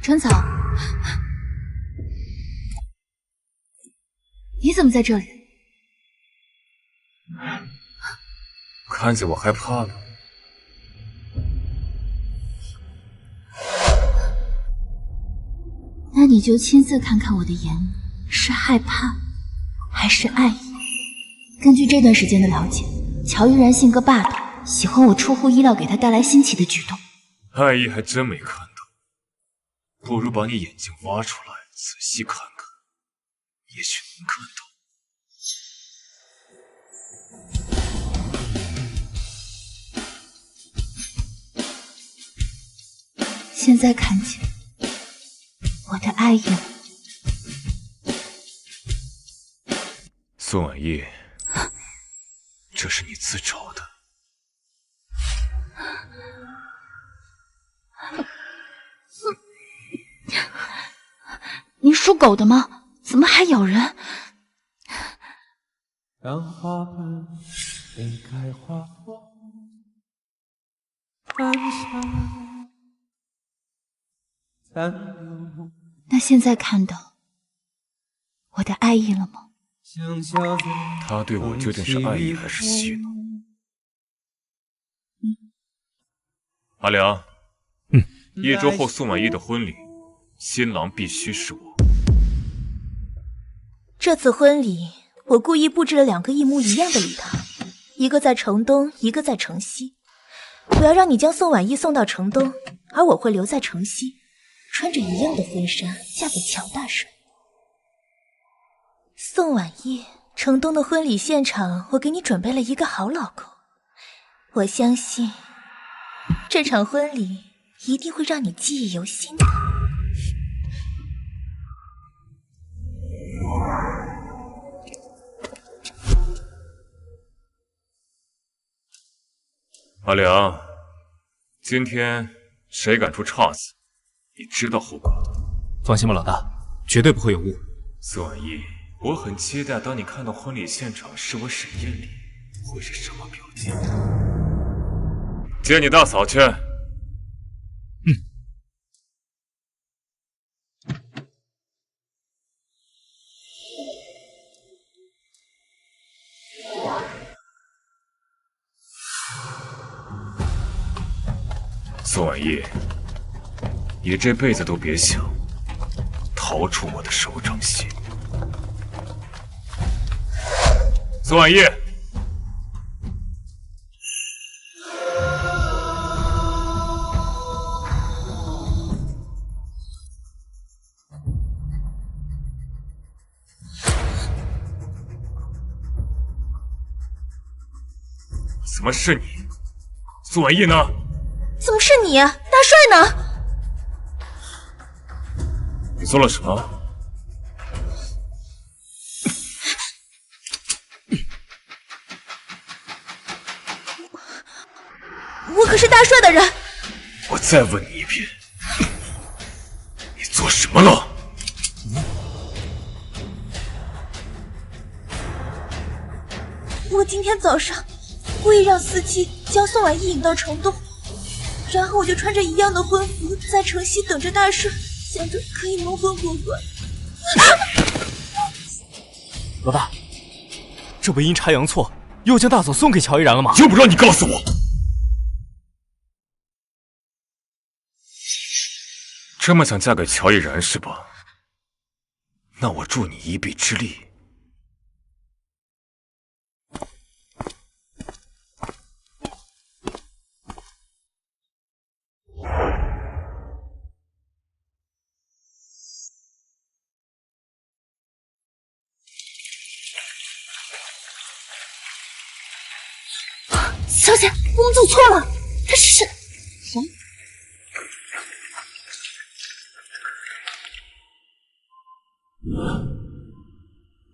春草，你怎么在这里？看见我害怕了？那你就亲自看看我的眼里是害怕还是爱意。根据这段时间的了解，乔玉然性格霸道，喜欢我出乎意料给他带来新奇的举动。爱意还真没看到，不如把你眼睛挖出来，仔细看看，也许能看到。现在看见我的爱意了。宋婉意，这是你自找的。你属狗的吗？怎么还咬人？当花瓣离开花朵，那现在看到我的爱意了吗？他对我究竟是爱意还是戏弄？阿良，1周后宋婉意的婚礼，新郎必须是我。这次婚礼，我故意布置了2个一模一样的礼堂，一个在城东，一个在城西。我要让你将宋婉意送到城东，而我会留在城西，穿着一样的婚纱嫁给乔大帅。宋婉意，城东的婚礼现场，我给你准备了一个好老公。我相信，这场婚礼一定会让你记忆犹新的。阿良，今天谁敢出岔子，你知道后果的。放心吧，老大，绝对不会有误。宋婉意，我很期待当你看到婚礼现场是我沈燕丽，会是什么表情。接你大嫂去。宋婉意，你这辈子都别想逃出我的手掌心。宋婉意，怎么是你？宋婉意呢？怎么是你？大帅呢？你做了什么？我可是大帅的人。我再问你一遍，你做什么了？我今天早上故意让司机将宋婉意引到城东，然后我就穿着一样的婚服在城西等着大帅，想着可以蒙混过关。老大，这不阴差阳错又将大嫂送给乔依然了吗？用不着你告诉我。这么想嫁给乔依然是吧？那我助你一臂之力。小姐，我们走错了，他是谁？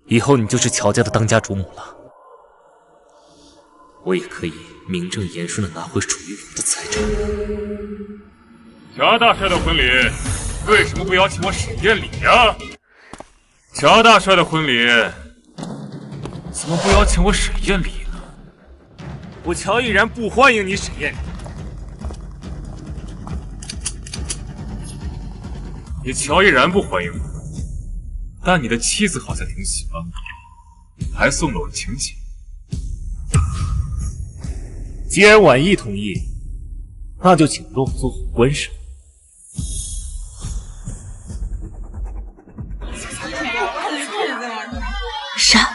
以后你就是乔家的当家主母了，我也可以名正言顺的拿回属于我的财产。乔大帅的婚礼为什么不邀请我沈燕礼呀？乔大帅的婚礼怎么不邀请我沈燕礼呢？我乔依然不欢迎你沈燕礼。你乔依然不欢迎我，但你的妻子好像挺喜欢我，还送了我请柬。既然婉意同意，那就请容我做虎官事。啥？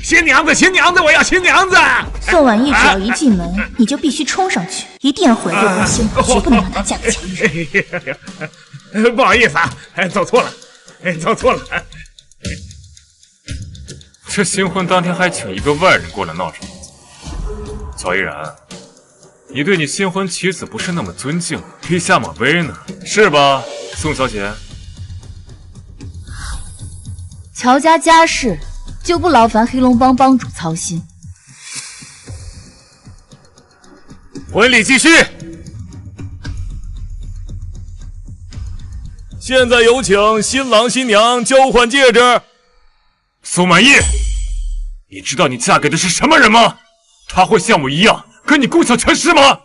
新娘子，新娘子，我要新娘子！宋婉意只要一进门，你就必须冲上去，一定要毁了这心，绝不能让她嫁给乔依然。不好意思啊，走错了，走错了。这新婚当天还请一个外人过来闹场子，乔依然，你对你新婚妻子不是那么尊敬，可以下马威呢，是吧，宋小姐？乔家家事就不劳烦黑龙帮帮主操心。婚礼继续。现在有请新郎新娘交换戒指。宋满意，你知道你嫁给的是什么人吗？他会像我一样跟你共享权势吗？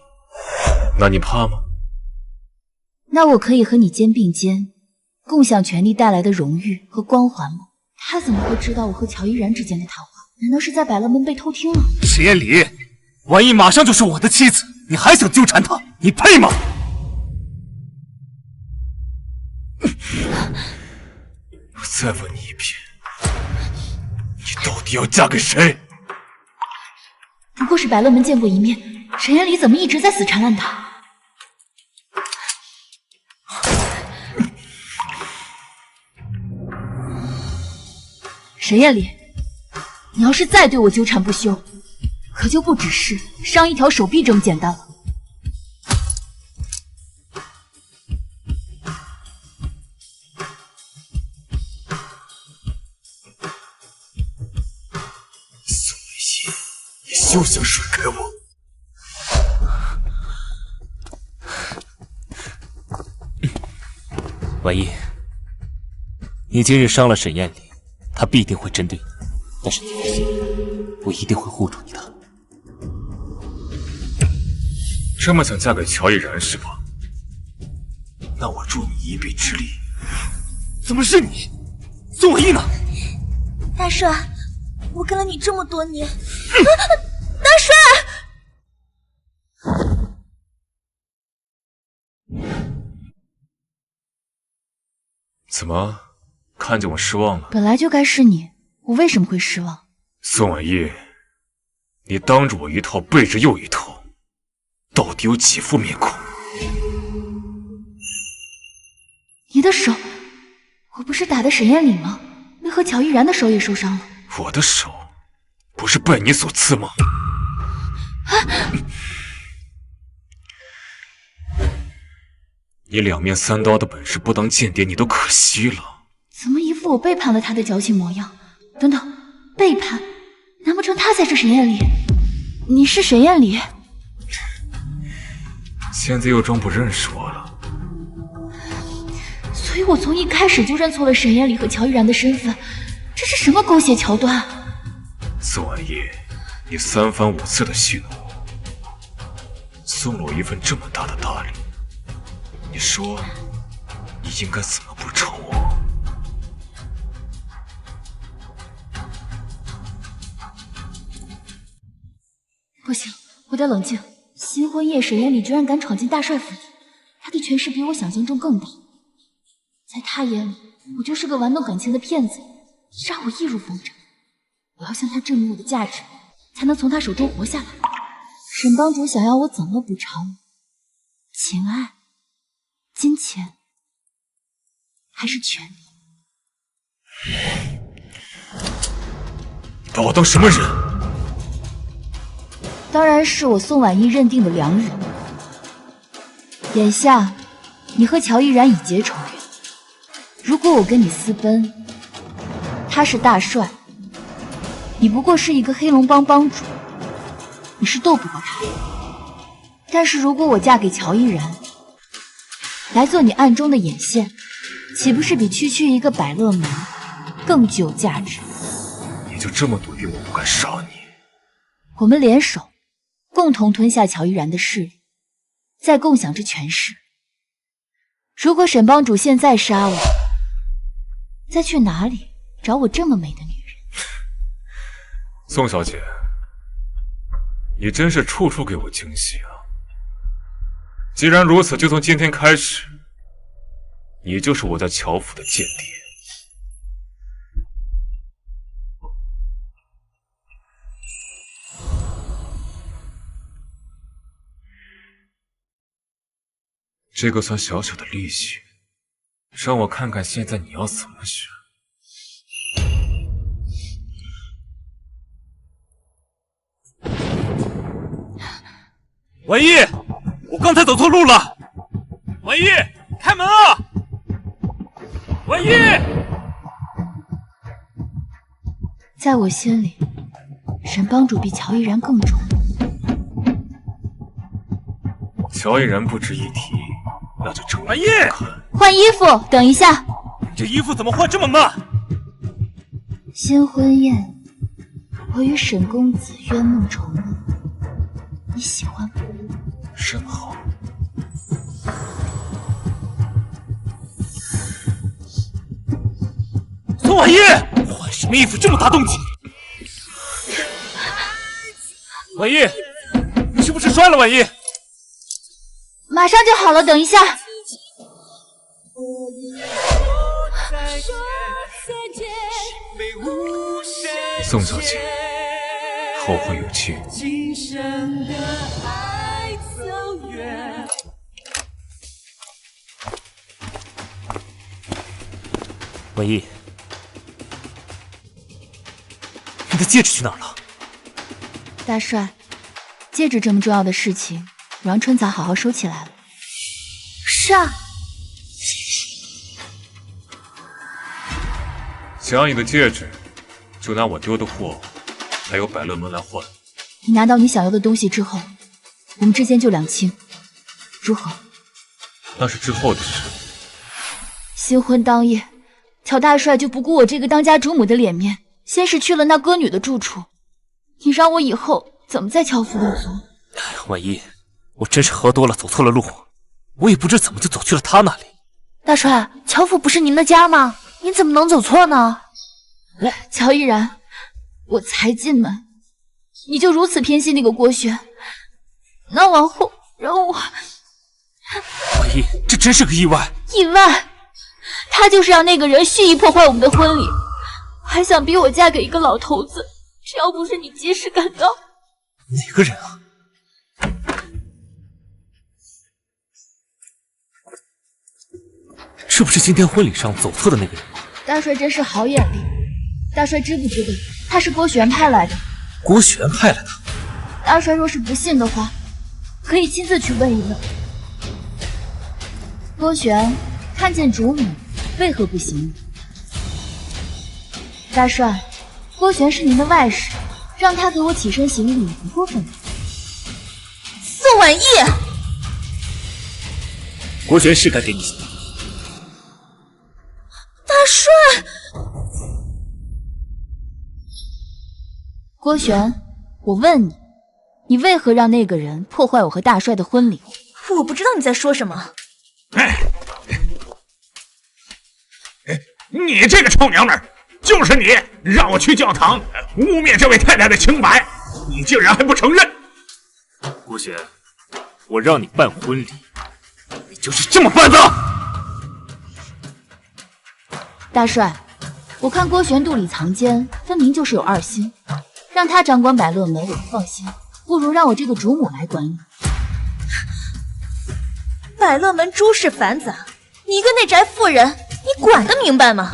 那你怕吗？那我可以和你肩并肩，共享权力带来的荣誉和光环吗？他怎么会知道我和乔依然之间的谈话？难道是在百乐门被偷听了？石艳里，婉意马上就是我的妻子，你还想纠缠她？你配吗？我再问你一遍，你到底要嫁给谁？不过是百乐门见过一面，沈艳里怎么一直在死缠烂打？沈艳里，你要是再对我纠缠不休，可就不只是伤一条手臂这么简单了。宋文熙，你休想甩开我！婉意，你今日伤了沈艳里，她必定会针对你，但是你放心，我一定会护住你的。这么想嫁给乔依然是吧？那我助你一臂之力。怎么是你？宋婉意呢？大帅，我跟了你这么多年，大帅！怎么，看见我失望了？本来就该是你，我为什么会失望？宋婉意，你当着我一套，背着又一套，到底有几副面孔？你的手，我不是打的沈艳里吗？为何乔依然的手也受伤了？我的手不是拜你所赐吗？你两面三刀的本事，不当间谍你都可惜了。怎么一副我背叛了他的矫情模样？等等，背叛？难不成他才是沈艳里？你是沈艳里？现在又装不认识我了？所以我从一开始就认错了沈艳里和乔依然的身份，这是什么狗血桥段？宋婉意，你三番五次的戏弄我，送了我一份这么大的大礼，你说你应该怎么补偿我？不行，我得冷静。新婚夜，沈艳里居然敢闯进大帅府邸，他的权势比我想象中更大。在他眼里，我就是个玩弄感情的骗子，让我易如风掌。我要向他证明我的价值，才能从他手中活下来。沈帮主想要我怎么补偿？情爱、金钱，还是权力？把我当什么人？当然是我宋婉意认定的良人。眼下，你和乔依然已结仇怨。如果我跟你私奔，他是大帅，你不过是一个黑龙帮帮主，你是斗不过他的。但是如果我嫁给乔依然，来做你暗中的眼线，岂不是比区区一个百乐门更具有价值？你就这么笃定我不敢杀你？我们联手，共同吞下乔依然的势力，在共享着权势。如果沈帮主现在杀我，再去哪里找我这么美的女人？宋小姐，你真是处处给我惊喜啊！既然如此，就从今天开始，你就是我在乔府的间谍。这个算小小的利息，让我看看现在你要怎么选。文艺，我刚才走错路了。文艺，开门啊！文艺，在我心里，沈帮主比乔逸然更重。乔逸然不值一提，那就证明文艺，换衣服，等一下。这衣服怎么换这么慢？新婚宴，我与沈公子冤梦重梦，你喜欢吗？甚好。宋婉一，换什么衣服这么大动静？婉一，你是不是摔了？婉一，马上就好了，等一下。宋小姐，后会有期。文艺，你的戒指去哪儿了？大帅，戒指这么重要的事情，我让春草好好收起来了。是啊。想要你的戒指，就拿我丢的货，还有百乐门来换。你拿到你想要的东西之后，我们之间就两清，如何？那是之后的事。新婚当夜，乔大帅就不顾我这个当家主母的脸面，先是去了那歌女的住处。你让我以后怎么在乔府立足？婉一，我真是喝多了，走错了路，我也不知怎么就走去了他那里。大帅，乔府不是您的家吗？您怎么能走错呢？乔逸然，我才进门，你就如此偏心那个郭轩，那往后让我……婉一，这真是个意外。意外？他就是让那个人蓄意破坏我们的婚礼，还想逼我嫁给一个老头子。只要不是你及时赶到……哪个人啊？是不是今天婚礼上走错的那个人？大帅真是好眼力，大帅知不知道他是郭璇派来的？郭璇派来的？大帅若是不信的话，可以亲自去问一问。郭璇看见主母，为何不行礼？大帅，郭璇是您的外甥，让他给我起身行礼不过分吧？宋婉意，郭璇是该给你行礼。大帅，郭璇，我问你，你为何让那个人破坏我和大帅的婚礼？我不知道你在说什么。你这个臭娘们儿，就是你让我去教堂污蔑这位太太的清白，你竟然还不承认！郭璇，我让你办婚礼，你就是这么办的？大帅，我看郭璇肚里藏奸，分明就是有二心。让他掌管百乐门，我不放心，不如让我这个主母来管理。百乐门诸事繁杂，你一个内宅妇人，你管得明白吗？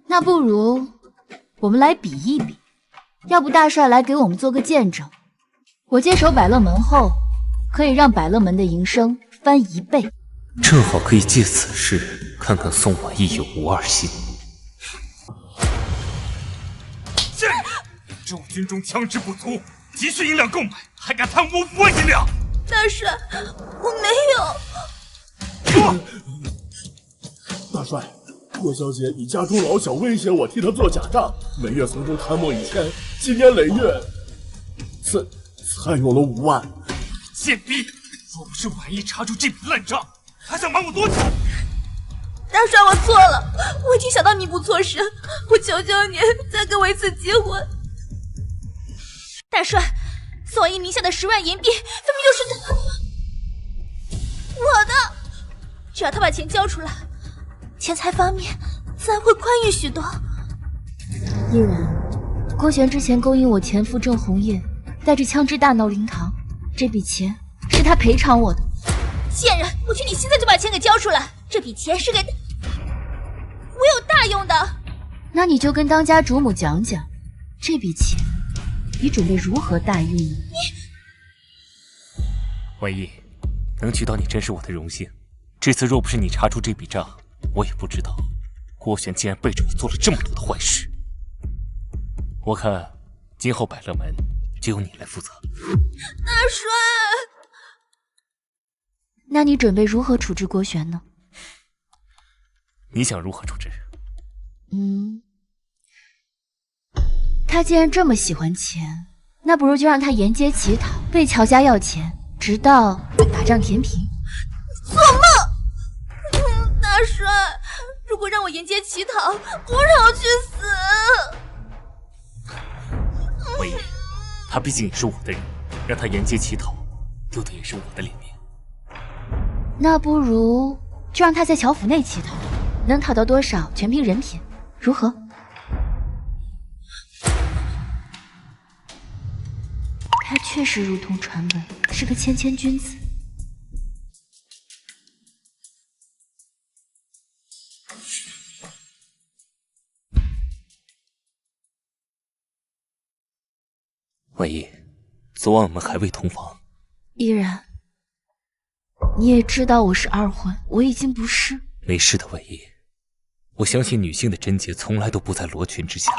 那不如我们来比一比，要不大帅来给我们做个见证。我接手百乐门后，可以让百乐门的营生翻1倍。正好可以借此事看看宋婉意有无二心。这种军中枪支不足，急需银两购买，还敢贪污我银两？大帅，我没有。大帅，郭小姐以家中老小威胁我替她做假账，每月从中贪墨1000，积年累月，才有了5万。贱婢，若不是婉意查出这笔烂账，还想瞒我多久？大帅，我错了，我已经想到弥补错失，我求求你，再给我一次机会。大帅，宋婉意名下的10万银币，分明就是我的。只要他把钱交出来，钱财方面自然会宽裕许多。依然，郭璇之前勾引我前夫郑红叶，带着枪支大闹灵堂，这笔钱是他赔偿我的。贱人，我劝你现在就把钱给交出来，这笔钱是给我有大用的。那你就跟当家主母讲讲，这笔钱你准备如何大用呢？婉意，能娶到你真是我的荣幸。这次若不是你查出这笔账，我也不知道郭璇竟然背着我做了这么多的坏事。我看今后百乐门就由你来负责。大帅，那你准备如何处置郭璇呢？你想如何处置？他既然这么喜欢钱，那不如就让他沿街乞讨，为乔家要钱，直到把账填平。做梦！大帅，如果让我沿街乞讨，不让我去死！婉意，他毕竟也是我的人，让他沿街乞讨，丢的也是我的脸面。那不如就让他在乔府内乞讨，能讨到多少全凭人品，如何？他确实如同传闻，是个谦谦君子。婉意，昨晚我们还未同房。依然，你也知道我是二婚，我已经不是。没事的，婉意，我相信女性的贞洁从来都不在罗裙之下。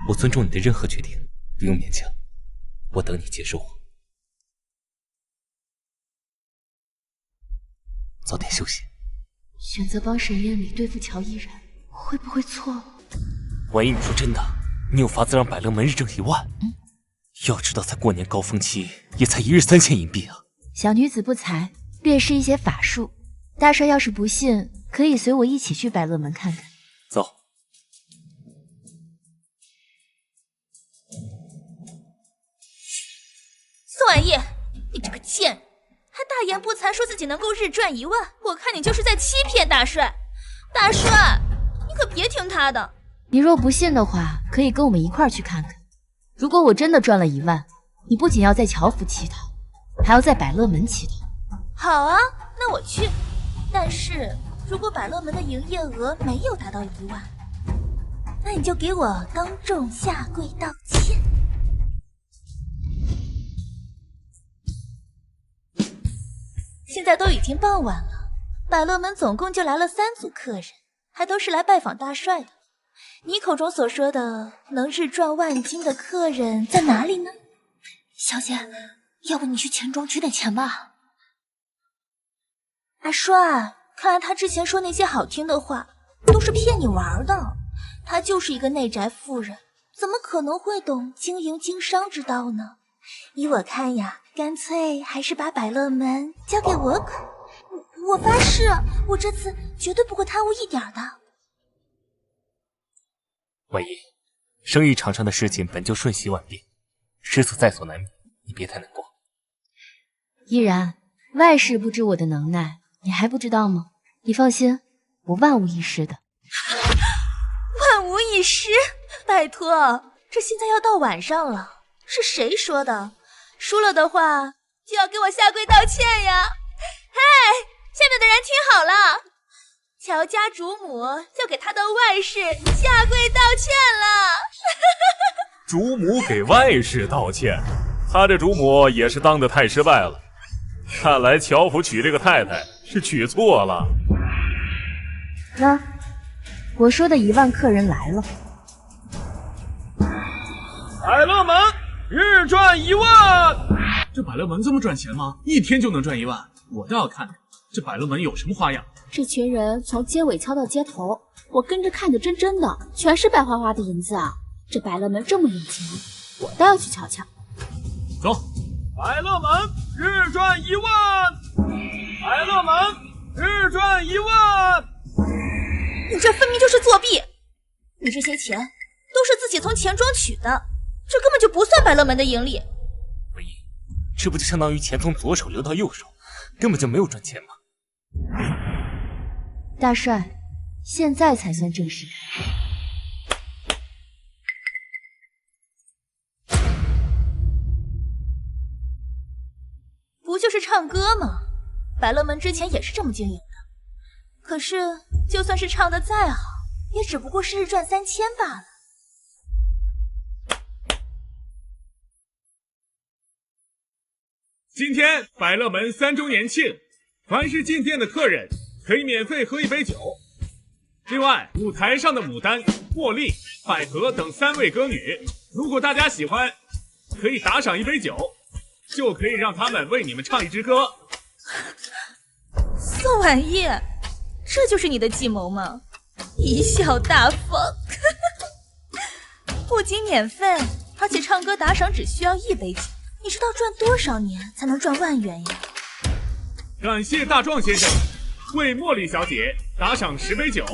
我尊重你的任何决定，不用勉强，我等你接受我。早点休息。选择帮沈燕里对付乔依然，会不会错了？婉意，你说真的？你有法子让百乐门日挣1万？要知道，在过年高峰期，也才1日3000银币啊！小女子不才，略施一些法术。大帅要是不信，可以随我一起去百乐门看看。走。宋婉意，你这个贱人，还大言不惭说自己能够日赚1万，我看你就是在欺骗大帅。大帅，你可别听他的。你若不信的话，可以跟我们一块儿去看看。如果我真的赚了1万，你不仅要在乔府乞讨，还要在百乐门乞讨。好啊，那我去。但是如果百乐门的营业额没有达到1万，那你就给我当众下跪道歉。现在都已经傍晚了，百乐门总共就来了3组客人，还都是来拜访大帅的。你口中所说的能日赚万金的客人在哪里呢？小姐，要不你去钱庄取点钱吧。阿帅，看来他之前说那些好听的话都是骗你玩的。他就是一个内宅妇人，怎么可能会懂经营经商之道呢？依我看呀，干脆还是把百乐门交给我可。我发誓，我这次绝对不会贪污一点的。婉意，生意场上的事情本就瞬息万变，失策在所难免，你别太难过。依然，外事不知我的能耐，你还不知道吗？你放心，我万无一失的。万无一失？拜托，这现在要到晚上了，是谁说的？输了的话就要给我下跪道歉呀！嘿，下面的人听好了，乔家主母就给他的外室下跪道歉了。主母给外室道歉，他这主母也是当得太失败了。看来乔府娶这个太太是娶错了。那我说的1万客人来了。百乐门日赚1万，这百乐门这么赚钱吗？一天就能赚1万？我倒要看看这百乐门有什么花样。这群人从街尾敲到街头，我跟着看得真真的，全是白花花的银子啊！这百乐门这么有钱，我倒要去瞧瞧。走，百乐门日赚1万。百乐门日赚1万！你这分明就是作弊！你这些钱都是自己从钱庄取的，这根本就不算百乐门的盈利。文一，这不就相当于钱从左手流到右手，根本就没有赚钱吗？大帅，现在才算正式。不就是唱歌吗？百乐门之前也是这么经营的。可是，就算是唱得再好，也只不过是日赚3000罢了。今天百乐门3周年庆，凡是进店的客人可以免费喝1杯酒。另外，舞台上的牡丹、茉莉、百合等3位歌女，如果大家喜欢，可以打赏1杯酒，就可以让他们为你们唱1支歌。宋婉意，这就是你的计谋吗？贻笑大方。不仅免费，而且唱歌打赏只需要1杯酒，你知道赚多少年才能赚万元呀？感谢大壮先生为茉莉小姐打赏10杯酒，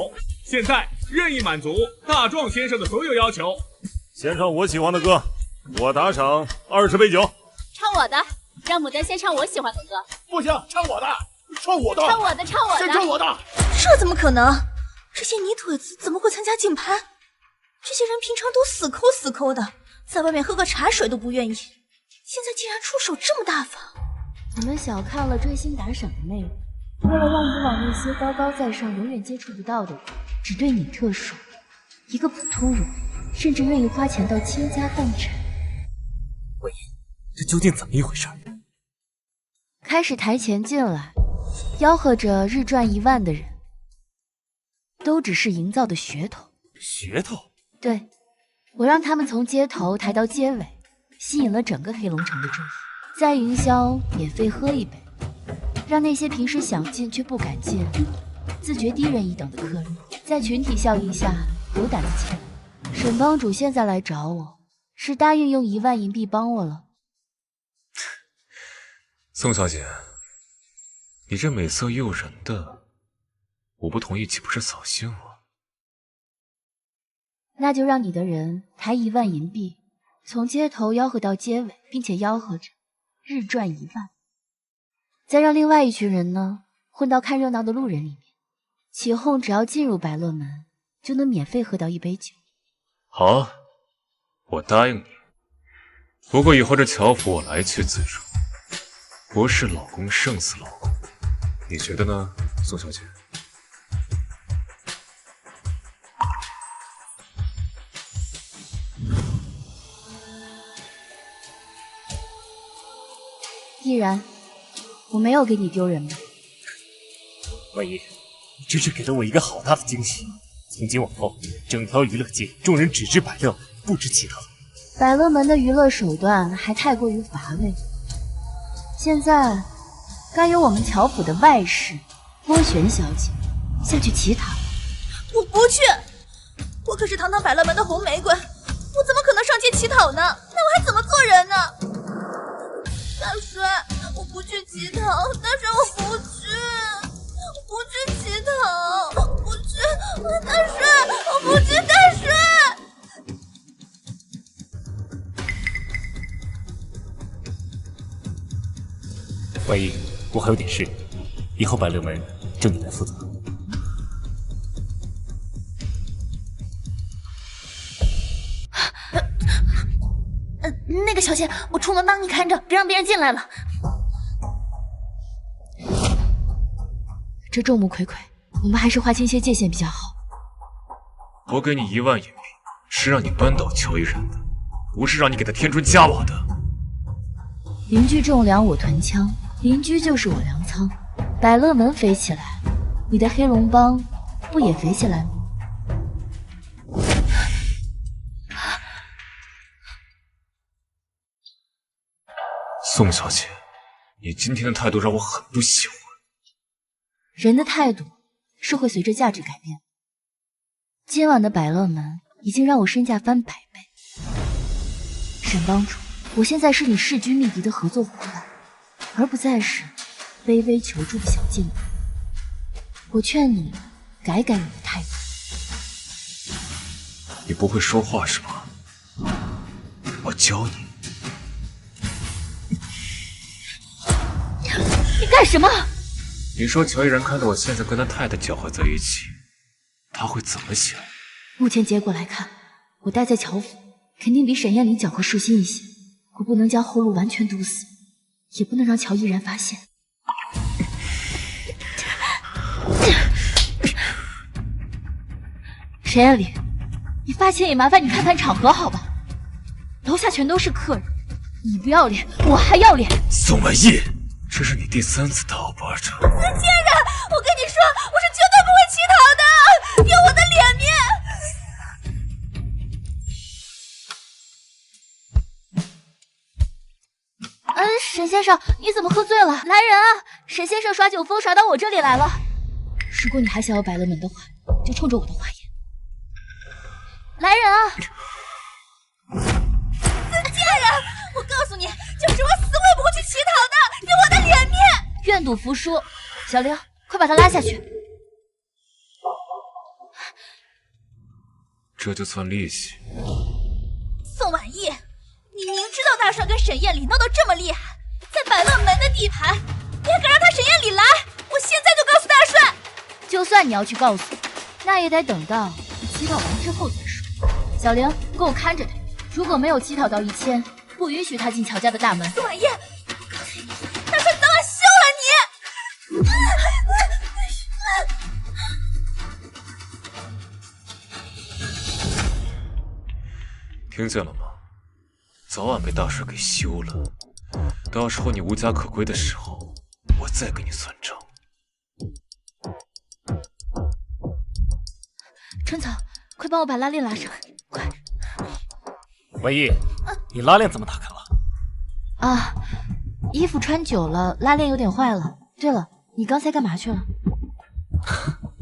现在任意满足大壮先生的所有要求。先唱我喜欢的歌，我打赏20杯酒。唱我的，让牡丹先唱我喜欢的歌。不行，唱我的，唱我的，唱我的，唱我的，先唱我的。这怎么可能？这些泥腿子怎么会参加竞拍？这些人平常都死抠的，在外面喝个茶水都不愿意，现在竟然出手这么大方。你们小看了追星打赏的魅力，为了忘不了那些高高在上、永远接触不到的人，只对你特殊。一个普通人，甚至愿意花钱到倾家荡产。文一，这究竟怎么一回事？开始台前进来，吆喝着日赚1万的人，都只是营造的噱头。噱头？对，我让他们从街头抬到街尾，吸引了整个黑龙城的注意，再营销免费喝1杯，让那些平时想进却不敢进、自觉低人一等的客人，在群体效应下有胆子进来。沈帮主现在来找我，是答应用1万银币帮我了。宋小姐，你这美色诱人的，我不同意岂不是扫兴我？那就让你的人抬1万银币，从街头吆喝到街尾，并且吆喝着日赚1万。再让另外一群人呢，混到看热闹的路人里面，起哄只要进入百乐门，就能免费喝到1杯酒。好啊，我答应你。不过以后这乔府我来去自如，不是老公胜似老公，你觉得呢，宋小姐？依然，我没有给你丢人吧？文一，你真是给了我一个好大的惊喜。从今往后，整条娱乐界众人只知百乐，不知其他。百乐门的娱乐手段还太过于乏味，现在该由我们乔府的外室波璇小姐下去乞讨。我不去，我可是堂堂百乐门的红玫瑰，我怎么可能上街乞讨呢？那我还怎么做人呢？大帅，我不去乞讨，大帅，我不去，我不去乞讨，我不去，大帅，我不去，大帅。文一，我还有点事，以后百乐门就你来负责。那个小姐，我出门帮你看着，别让别人进来了。这众目睽睽，我们还是划清些界限比较好。我给你1万银币，是让你扳倒乔依然的，不是让你给他添砖加瓦的。邻居种粮，我囤枪，邻居就是我粮仓。百乐门肥起来，你的黑龙帮不也肥起来吗？宋小姐，你今天的态度让我很不喜欢。人的态度是会随着价值改变。今晚的百乐门已经让我身价翻100倍。沈帮主，我现在是你势均力敌的合作伙伴，而不再是微微求助的小贱女。我劝你改改你的态度。你不会说话是吗？我教你。你干什么？你说乔依然看到我现在跟他太太搅和在一起，他会怎么想？目前结果来看，我待在乔府肯定比沈燕离搅和舒心一些。我不能将后路完全堵死，也不能让乔依然发现。沈燕离，你发钱也麻烦你看看场合好吧？楼下全都是客人，你不要脸，我还要脸。宋婉意，这是你第3次打我巴掌。贱人！我跟你说，我是绝对不会乞讨的，要我的脸面。沈先生，你怎么喝醉了？来人啊！沈先生耍酒疯耍到我这里来了。如果你还想要百乐门的话，就冲着我的话言。来人啊！贱人！我告诉你，就是我死我也不会去乞讨的，给我的脸面！愿赌服输，小玲，快把他拉下去。这就算利息。宋婉意，你明知道大帅跟沈燕离闹得这么厉害，在百乐门的地盘，你还敢让他沈燕离来？我现在就告诉大帅！就算你要去告诉，那也得等到你乞讨完之后再说。小玲，给我看着他，如果没有乞讨到1000，不允许他进乔家的大门。宋婉意，大帅早晚休了你！听见了吗？早晚被大帅给休了。到时候你无家可归的时候，我再跟你算账。春草，快帮我把拉链拉上，快！文艺，你拉链怎么打开了？啊，衣服穿久了，拉链有点坏了。对了，你刚才干嘛去了？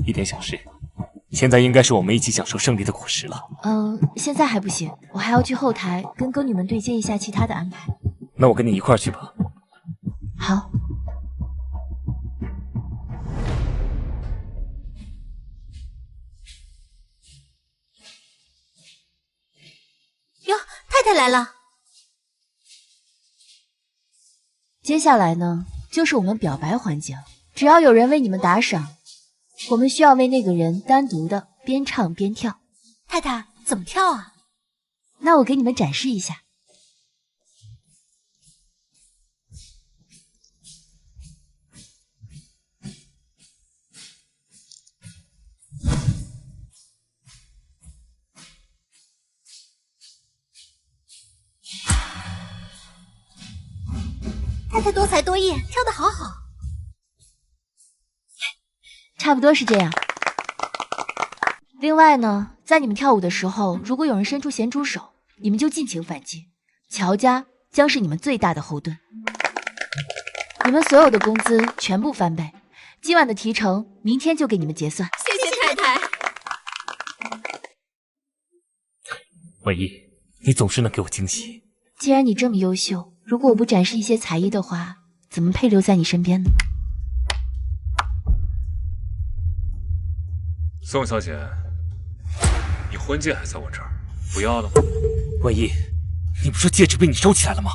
一点小事，现在应该是我们一起享受胜利的果实了。现在还不行，我还要去后台跟歌女们对接一下其他的安排。那我跟你一块儿去吧。好。哟，太太来了。接下来呢，就是我们表白环节了。只要有人为你们打赏，我们需要为那个人单独的边唱边跳。太太，怎么跳啊？那我给你们展示一下。太太多才多艺，跳得好好。差不多是这样。另外呢，在你们跳舞的时候，如果有人伸出咸猪手，你们就尽情反击。乔家将是你们最大的后盾。你们所有的工资全部翻倍，今晚的提成明天就给你们结算。谢谢太太。文艺，你总是能给我惊喜。既然你这么优秀，如果我不展示一些才艺的话，怎么配留在你身边呢？宋小姐，你婚戒还在我这儿，不要了吗？文艺，你不说戒指被你收起来了吗？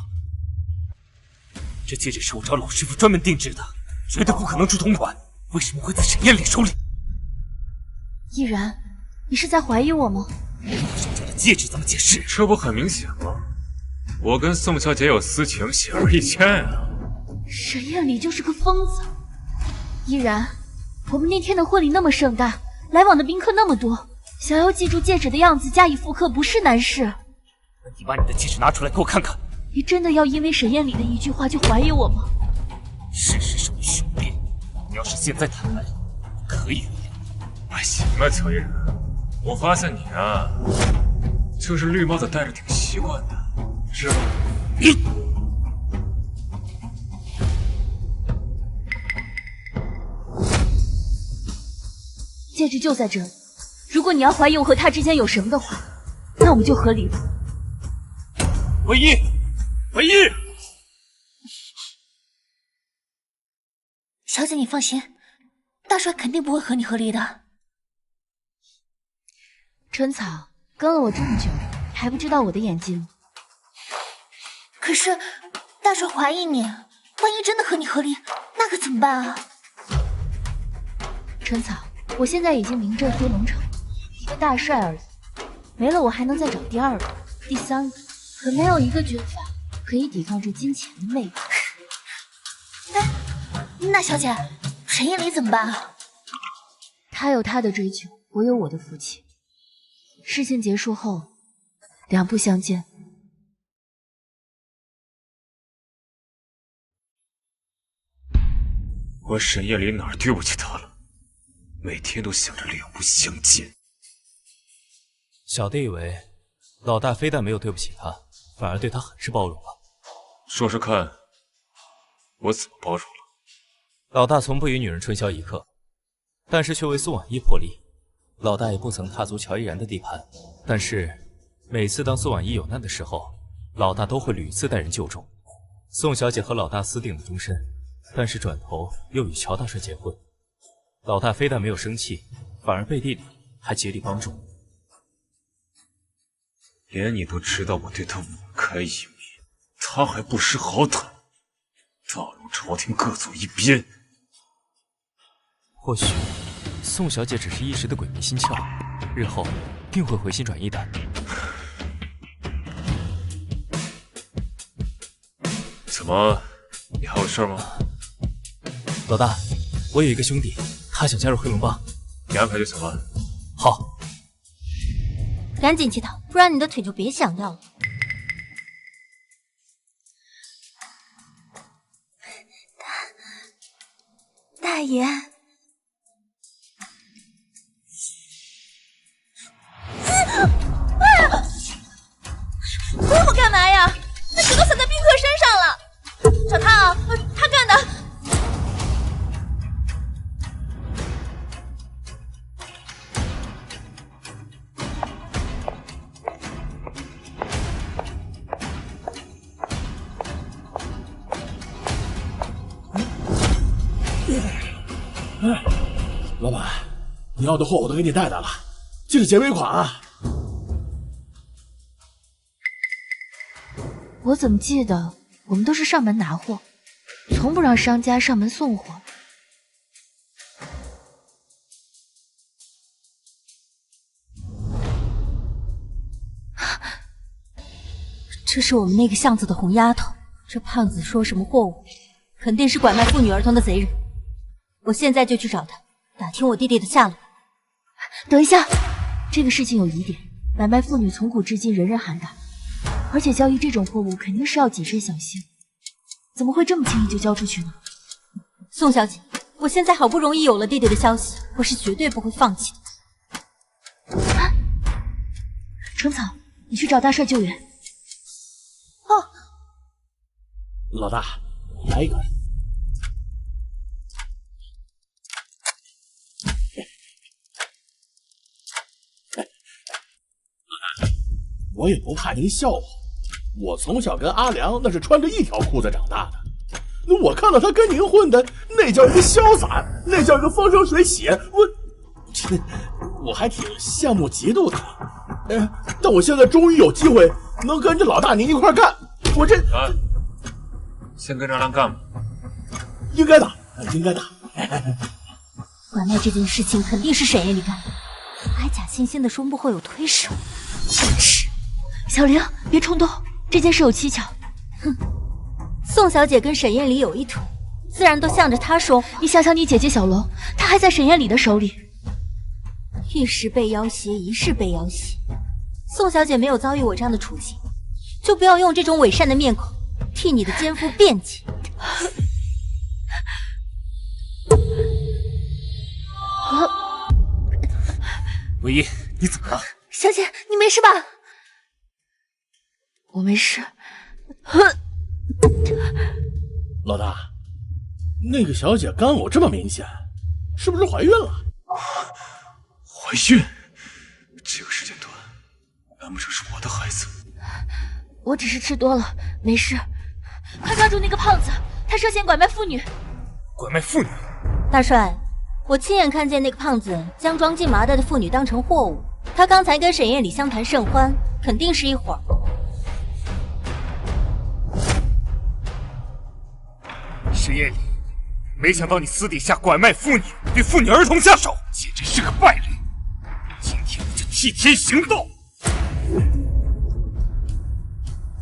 这戒指是我找老师傅专门定制的，绝对不可能出同款。为什么会在沈燕里手里？依然，你是在怀疑我吗？手中的戒指怎么解释？这不很明显吗？我跟宋小姐有私情，显而易见啊。沈燕里就是个疯子。依然，我们那天的婚礼那么盛大，来往的宾客那么多，想要记住戒指的样子加以复刻不是难事。那你把你的戒指拿出来给我看看。你真的要因为沈燕里的一句话就怀疑我吗？事实胜于雄辩，你要是现在坦白，可以原谅。哎，行了，乔依然，我发现你啊，就是绿帽子戴着挺习惯的，是吧？戒指就在这里，如果你要怀疑我和他之间有什么的话，那我们就和离了。文艺，文艺。小姐，你放心，大帅肯定不会和你和离的。春草跟了我这么久，还不知道我的眼睛。可是大帅怀疑你，万一真的和你和离，那可怎么办啊？春草，我现在已经名震飞龙城，一个大帅而已，没了我还能再找第二个、第三个，可没有一个绝法可以抵抗这金钱的魅力。那小姐，陈叶离怎么办啊？他有他的追求，我有我的福气。事情结束后，两不相见。我沈夜离哪儿对不起他了？每天都想着两不相见。小弟以为，老大非但没有对不起他，反而对他很是包容了。说说看，我怎么包容了？老大从不与女人春宵一刻，但是却为宋婉一破例。老大也不曾踏足乔依然的地盘，但是每次当宋婉一有难的时候，老大都会屡次带人救助。宋小姐和老大私定了终身，但是转头又与乔大帅结婚。老大非但没有生气，反而背地里还竭力帮助。连你都知道我对他网开一面，他还不识好歹，大龙朝廷各走一边。或许宋小姐只是一时的鬼迷心窍，日后定会回心转意的。怎么，你还有事吗？老大，我有一个兄弟，他想加入黑龙帮，你安排就行了。好，赶紧去讨，不然你的腿就别想要了。大爷。我干嘛呀？那石头洒在宾客身上了！找他啊，他干的。老板，你要的货我都给你带来了，这是结尾款啊。我怎么记得我们都是上门拿货，从不让商家上门送货。这是我们那个巷子的红丫头，这胖子说什么货物，肯定是拐卖妇女儿童的贼人。我现在就去找他，打听我弟弟的下落。等一下，这个事情有疑点，买卖妇女从古至今人人喊打。而且交易这种货物肯定是要谨慎小心，怎么会这么轻易就交出去呢？宋小姐，我现在好不容易有了弟弟的消息，我是绝对不会放弃的。啊！春草，你去找大帅救援。哦，老大，来一个。我也不怕您笑话，我从小跟阿良那是穿着一条裤子长大的。那我看到他跟您混的，那叫一个潇洒，那叫一个风生水起，我还挺羡慕嫉妒的。但我现在终于有机会能跟着老大您一块干，我这先跟着阿良干吧。应该的，应该的。拐卖这件事情肯定是沈夜离干的，还假惺惺的说幕后有推手，真是。小玲，别冲动，这件事有蹊跷。哼，宋小姐跟沈夜离有一腿，自然都向着她说。你想想你姐姐小楼，她还在沈夜离的手里。一时被要挟，一世被要挟。宋小姐没有遭遇我这样的处境，就不要用这种伪善的面孔替你的奸夫辩解。唯一，你怎么了？小姐，你没事吧？我没事。老大，那个小姐干呕这么明显，是不是怀孕了？怀孕？这个时间段，难不成是我的孩子？我只是吃多了，没事。快抓住那个胖子，他涉嫌拐卖妇女。拐卖妇女？大帅，我亲眼看见那个胖子将装进麻袋的妇女当成货物。他刚才跟沈夜里相谈甚欢，肯定是一伙儿。沈夜里，没想到你私底下拐卖妇女，对妇女儿童下手，简直是个败类！今天我就替天行道。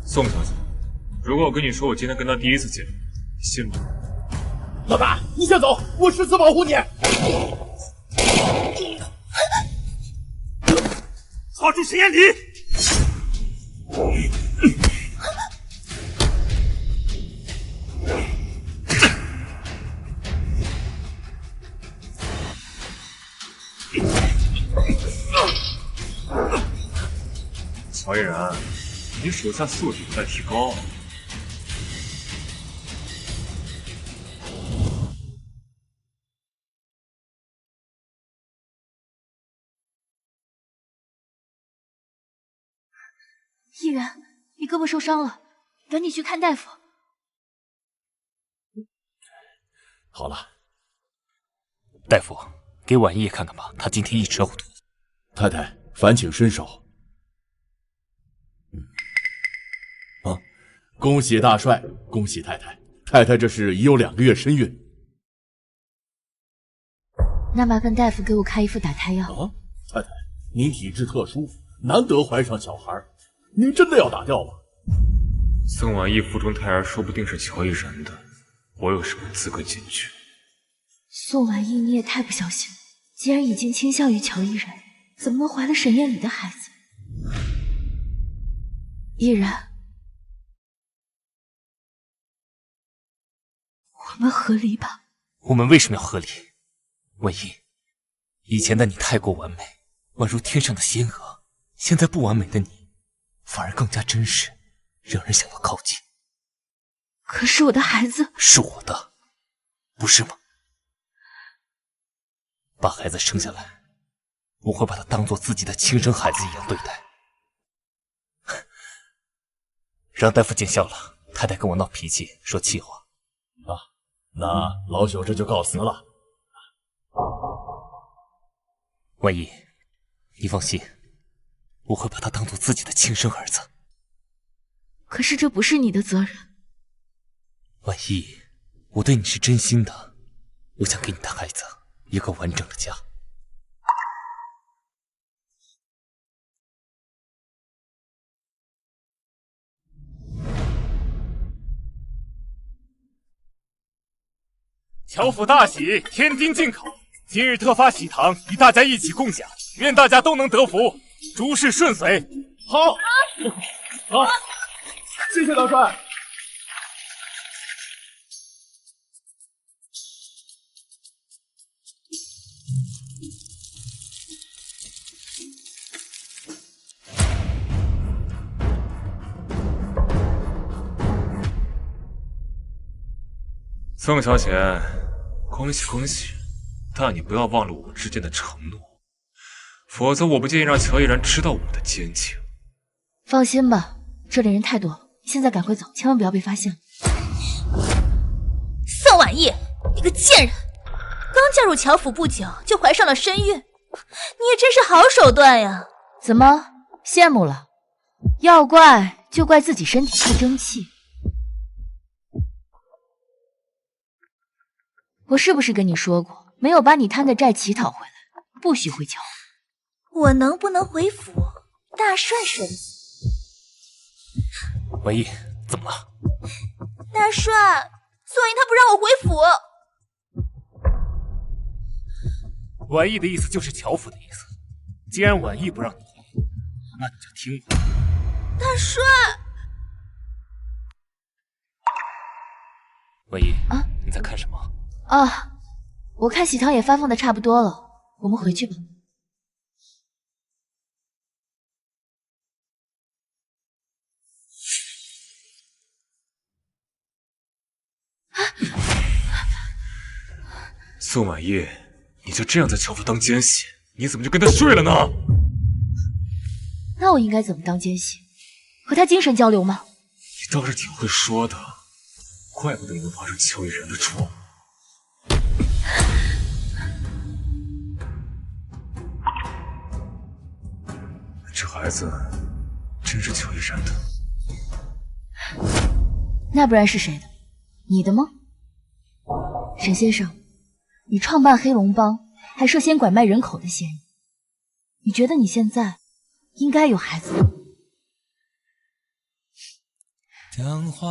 宋小姐，如果我跟你说我今天跟他第一次见面，你信吗？老大，你先走，我誓死保护你。抓住沈夜里！乔依然，你手下素质有待提高。依然，你胳膊受伤了，赶紧去看大夫。好了，大夫，给婉叶看看吧，她今天一直呕吐。太太，烦请伸手。恭喜大帅，恭喜太太，太太这是已有2个月身孕。那麻烦大夫给我开一副打胎药。啊，太太，您体质特殊，难得怀上小孩，您真的要打掉吗？宋婉意腹中胎儿说不定是乔依然的，我有什么资格进去？宋婉意，你也太不小心了！既然已经倾向于乔依然，怎么能怀了沈夜里的孩子？依然，我们和离吧。我们为什么要和离？婉意，以前的你太过完美，宛如天上的仙娥，现在不完美的你，反而更加真实，让人想要靠近。可是我的孩子是我的，不是吗？把孩子生下来，我会把他当做自己的亲生孩子一样对待。让大夫见笑了，太太跟我闹脾气，说气话。啊，那老朽这就告辞了。婉意，你放心，我会把他当做自己的亲生儿子。可是这不是你的责任。婉意，我对你是真心的，我想给你的孩子一个完整的家。乔府大喜，天丁进口，今日特发喜糖，与大家一起共享，愿大家都能得福，诸事顺遂。好，好，谢谢大帅。宋小姐，恭喜恭喜！但你不要忘了我们之间的承诺，否则我不介意让乔依然知道我们的奸情。放心吧，这里人太多，你现在赶快走，千万不要被发现。宋婉意，你个贱人！刚加入乔府不久就怀上了身孕，你也真是好手段呀！怎么羡慕了？要怪就怪自己身体太争气。我是不是跟你说过，没有把你贪的债乞讨回来，不许回乔府？我能不能回府，大帅说了算。婉意，怎么了？大帅，宋婉意他不让我回府。婉意的意思就是乔府的意思。既然婉意不让你回，那你就听我。大帅，婉意啊，你在看什么？啊，我看喜糖也发放的差不多了，我们回去吧。宋婉意，你就这样在乔府当奸细，你怎么就跟他睡了呢？那我应该怎么当奸细？和他精神交流吗？你倒是挺会说的，怪不得你能爬上乔依然的床。这孩子真是乔一然的？那不然是谁的？你的吗？沈先生，你创办黑龙帮，还涉嫌拐卖人口的嫌疑。你觉得你现在应该有孩子？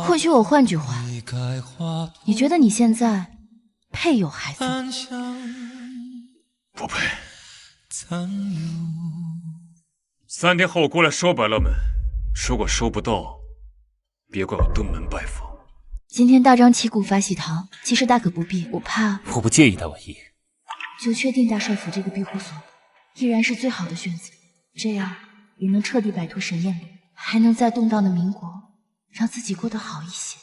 或许我换句话，你觉得你现在配有孩子吗？不配。3天后过来收百乐门，如果收不到，别怪我登门拜访。今天大张旗鼓发喜糖，其实大可不必，我怕。我不介意的，婉仪。就确定大帅府这个庇护所依然是最好的选择，这样也能彻底摆脱沈艳里，还能在动荡的民国让自己过得好一些。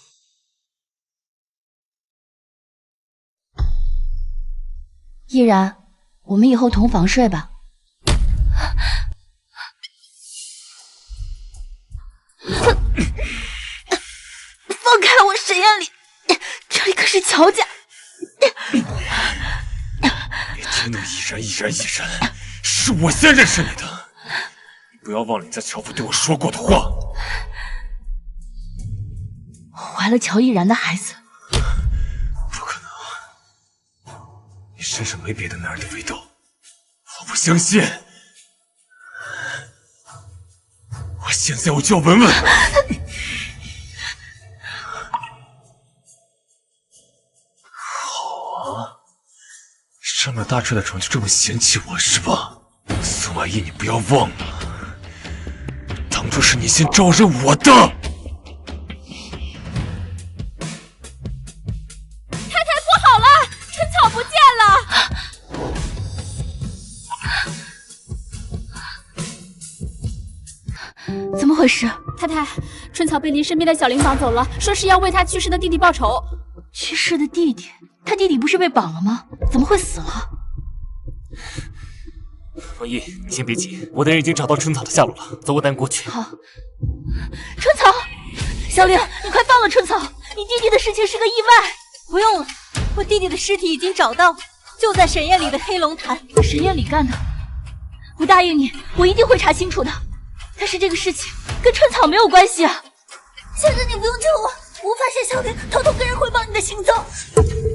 依然，我们以后同房睡吧。放开我，沈艳里，这里可是乔家。别听那么易然，是我先认识你的。你不要忘了你在乔府对我说过的话。我怀了乔毅然的孩子。不可能，你身上没别的男人的味道，我不相信。现在我就要闻闻。好啊，上了大帅的床就这么嫌弃我是吧？宋婉仪，你不要忘了，当初是你先招惹我的。太太不好了，春草不见了。怎么回事？太太，春草被您身边的小林绑走了，说是要为他去世的弟弟报仇。去世的弟弟？他弟弟不是被绑了吗？怎么会死了？婉仪，你先别急，我的人已经找到春草的下落了，走，我带你过去。好。春草，小玲，你快放了春草！你弟弟的事情是个意外。不用了，我弟弟的尸体已经找到，就在沈宴里的黑龙潭。沈宴里干的？我答应你，我一定会查清楚的。但是这个事情跟春草没有关系啊！现在你不用救我，我发现小林偷偷跟人汇报你的行踪，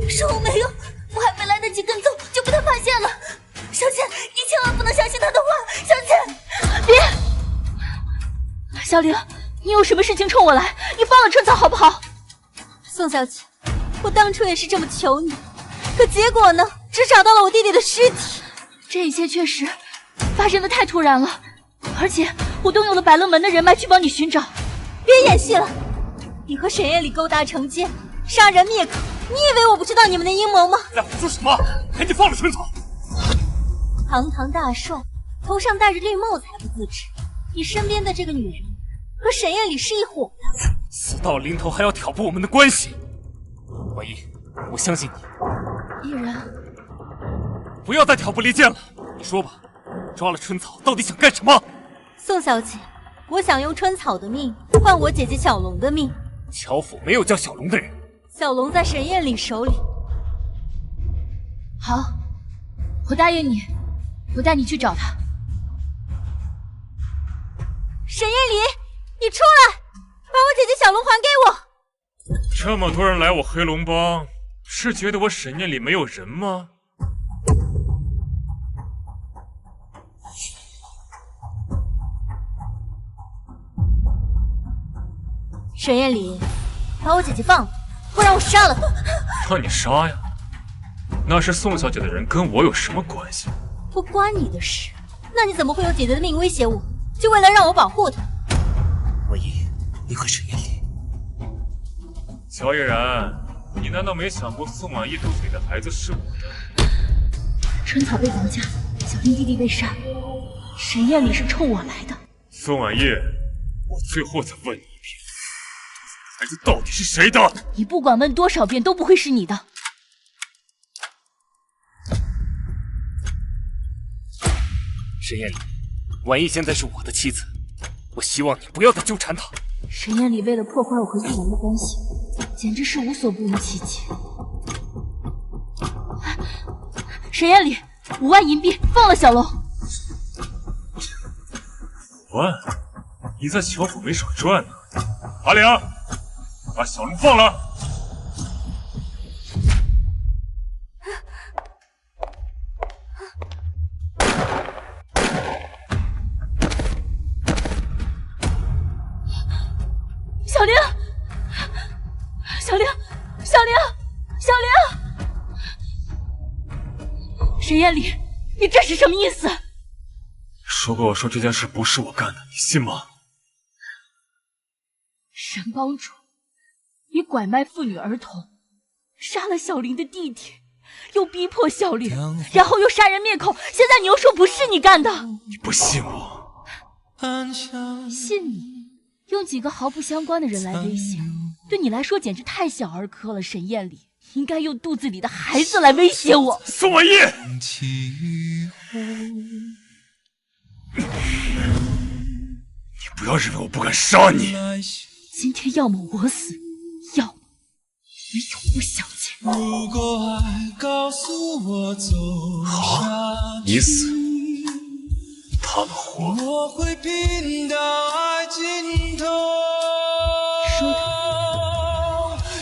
是我没有，我还没来得及跟踪就被他发现了。小倩，你千万不能相信他的话，小倩，别！小玲，你有什么事情冲我来，你放了春草好不好？宋小姐，我当初也是这么求你，可结果呢？只找到了我弟弟的尸体。这一切确实发生的太突然了。而且我动用了百乐门的人脉去帮你寻找。别演戏了，你和沈夜里勾搭成奸，杀人灭口，你以为我不知道你们的阴谋吗？在胡说什么？赶紧放了春草！堂堂大帅，头上戴着绿帽子还不自知，你身边的这个女人和沈夜里是一伙的。死到临头还要挑拨我们的关系，婉仪，我相信你。依然，不要再挑拨离间了。你说吧，抓了春草到底想干什么？宋小姐，我想用春草的命换我姐姐小龙的命。乔府没有叫小龙的人，小龙在沈宴里手里。好，我答应你，我带你去找他。沈宴里，你出来，把我姐姐小龙还给我。这么多人来我黑龙帮，是觉得我沈宴里没有人吗？沈宴里，把我姐姐放了，不然我杀了她。让你杀呀？那是宋小姐的人，跟我有什么关系？不关你的事。那你怎么会用姐姐的命威胁我？就为了让我保护她？婉仪，你和沈宴里……乔依然，你难道没想过宋婉仪肚子里的孩子是我的？春草被绑架，小林弟弟被杀，沈宴里是冲我来的。宋婉仪，我最后再问你一遍，孩子到底是谁的？你不管问多少遍都不会是你的。沈宴里，婉仪现在是我的妻子，我希望你不要再纠缠她。沈宴里为了破坏我和依然的关系，简直是无所不用其极。沈宴里，5万银币放了小龙。万？你在乔府没少赚呢。阿良，把小龙放了。小玲，小玲，小玲，小玲！沈艳丽，你这是什么意思？如果我说这件事不是我干的，你信吗？沈帮主，你拐卖妇女儿童，杀了小玲的弟弟，又逼迫小玲，然后又杀人灭口，现在你又说不是你干的。你不信我？信你？用几个毫不相关的人来威胁，对你来说简直太小儿科了。沈艳丽，应该用肚子里的孩子来威胁我。宋婉义，你不要认为我不敢杀你。今天要么我死，要么你永不相见。好，你死，他们活。说的。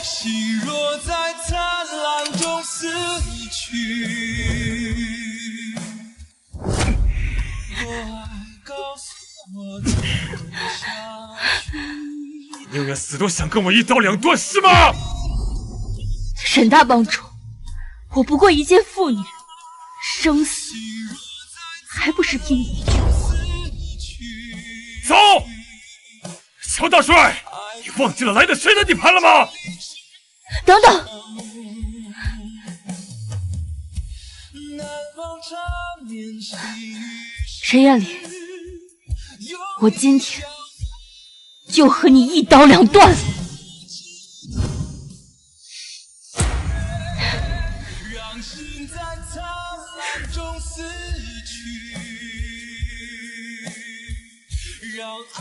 心若在灿烂中死去，你宁愿死都想跟我一刀两断是吗？沈大帮主，我不过一介妇女，生死还不是凭你一句话。走，乔大帅，你忘记了来的谁的地盘了吗？等等，沈艳丽，我今天就和你一刀两断。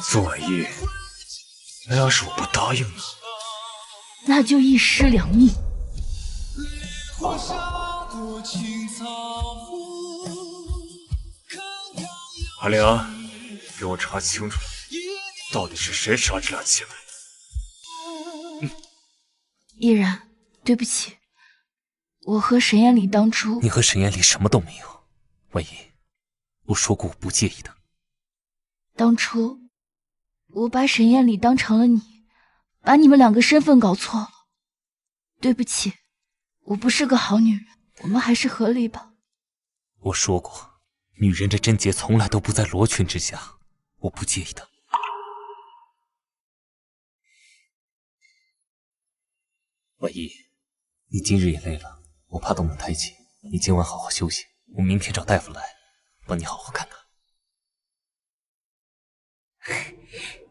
宋婉义，那要是我不答应呢？那就一尸两命。阿良，给我查清楚，到底是谁杀这俩姐妹？依然，对不起，我和沈艳丽当初……你和沈艳丽什么都没有，婉仪，我说过我不介意的。当初我把沈艳丽当成了你，把你们两个身份搞错了，对不起，我不是个好女人，我们还是和离吧。我说过，女人的贞洁从来都不在罗裙之下，我不介意的。婉仪，你今日也累了，我怕动了胎气，你今晚好好休息，我明天找大夫来，帮你好好看看。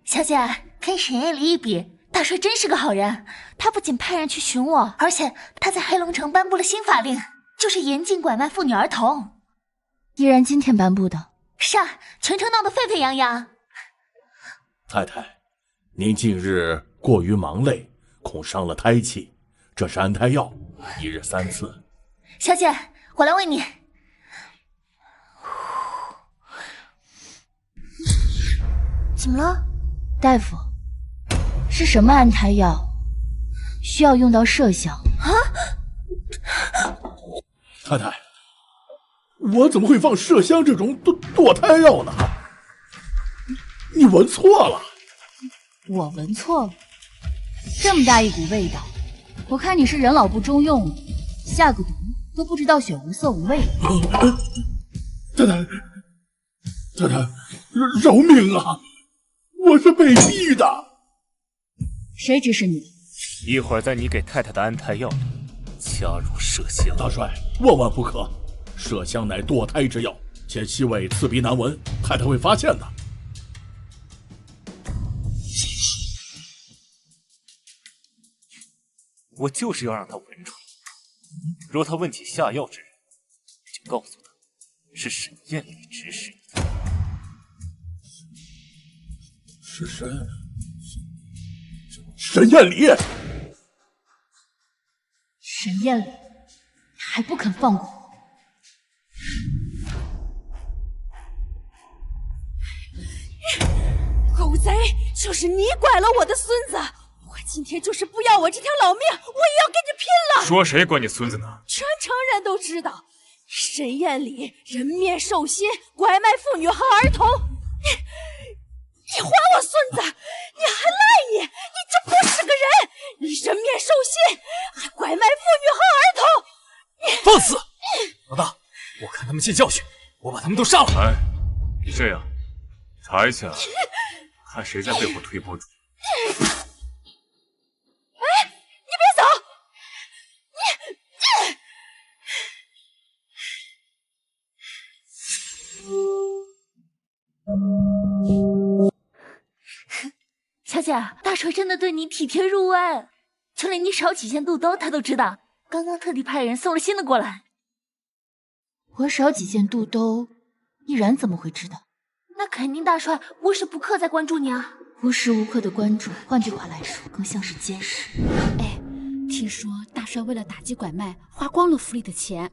小姐，跟沈艳丽一比，大帅真是个好人。他不仅派人去寻我，而且他在黑龙城颁布了新法令，就是严禁拐卖妇女儿童。依然今天颁布的？是啊，全城闹得沸沸扬扬。太太，您近日过于忙累，恐伤了胎气。这是安胎药，1日3次。小姐，我来喂你。怎么了？大夫，是什么安胎药？需要用到麝香啊？太太，我怎么会放麝香这种堕胎药呢？你闻错了。我闻错了？这么大一股味道，我看你是人老不中用了，下个毒都不知道选无色无味。太太，饶命啊！我是被逼的。谁指使你的？一会儿在你给太太的安胎药里加入麝香。大帅，万万不可！麝香乃堕胎之药，且气味刺鼻难闻，太太会发现的。我就是要让他闻出来。若他问起下药之人，就告诉他是沈艳丽指使你的。是沈艳丽。沈艳丽，你还不肯放过我？贼就是你拐了我的孙子！我今天就是不要我这条老命，我也要跟你拼了！说谁管你孙子呢？全城人都知道，神宴里人面兽心，拐卖妇女和儿童。你还我孙子，你还赖你！你这不是个人！你人面兽心，还拐卖妇女和儿童！放肆！老大，我看他们欠教训，我把他们都杀了。哎，这样，查一下，看谁在背后推波助澜。哎，你别走！小姐，大帅真的对你体贴入微，就连你少几件肚兜他都知道，刚刚特地派人送了新的过来。我少几件肚兜，依然怎么会知道？那肯定大帅无时不刻在关注你啊！无时无刻的关注，换句话来说，更像是监视。哎，听说大帅为了打击拐卖，花光了府里的钱，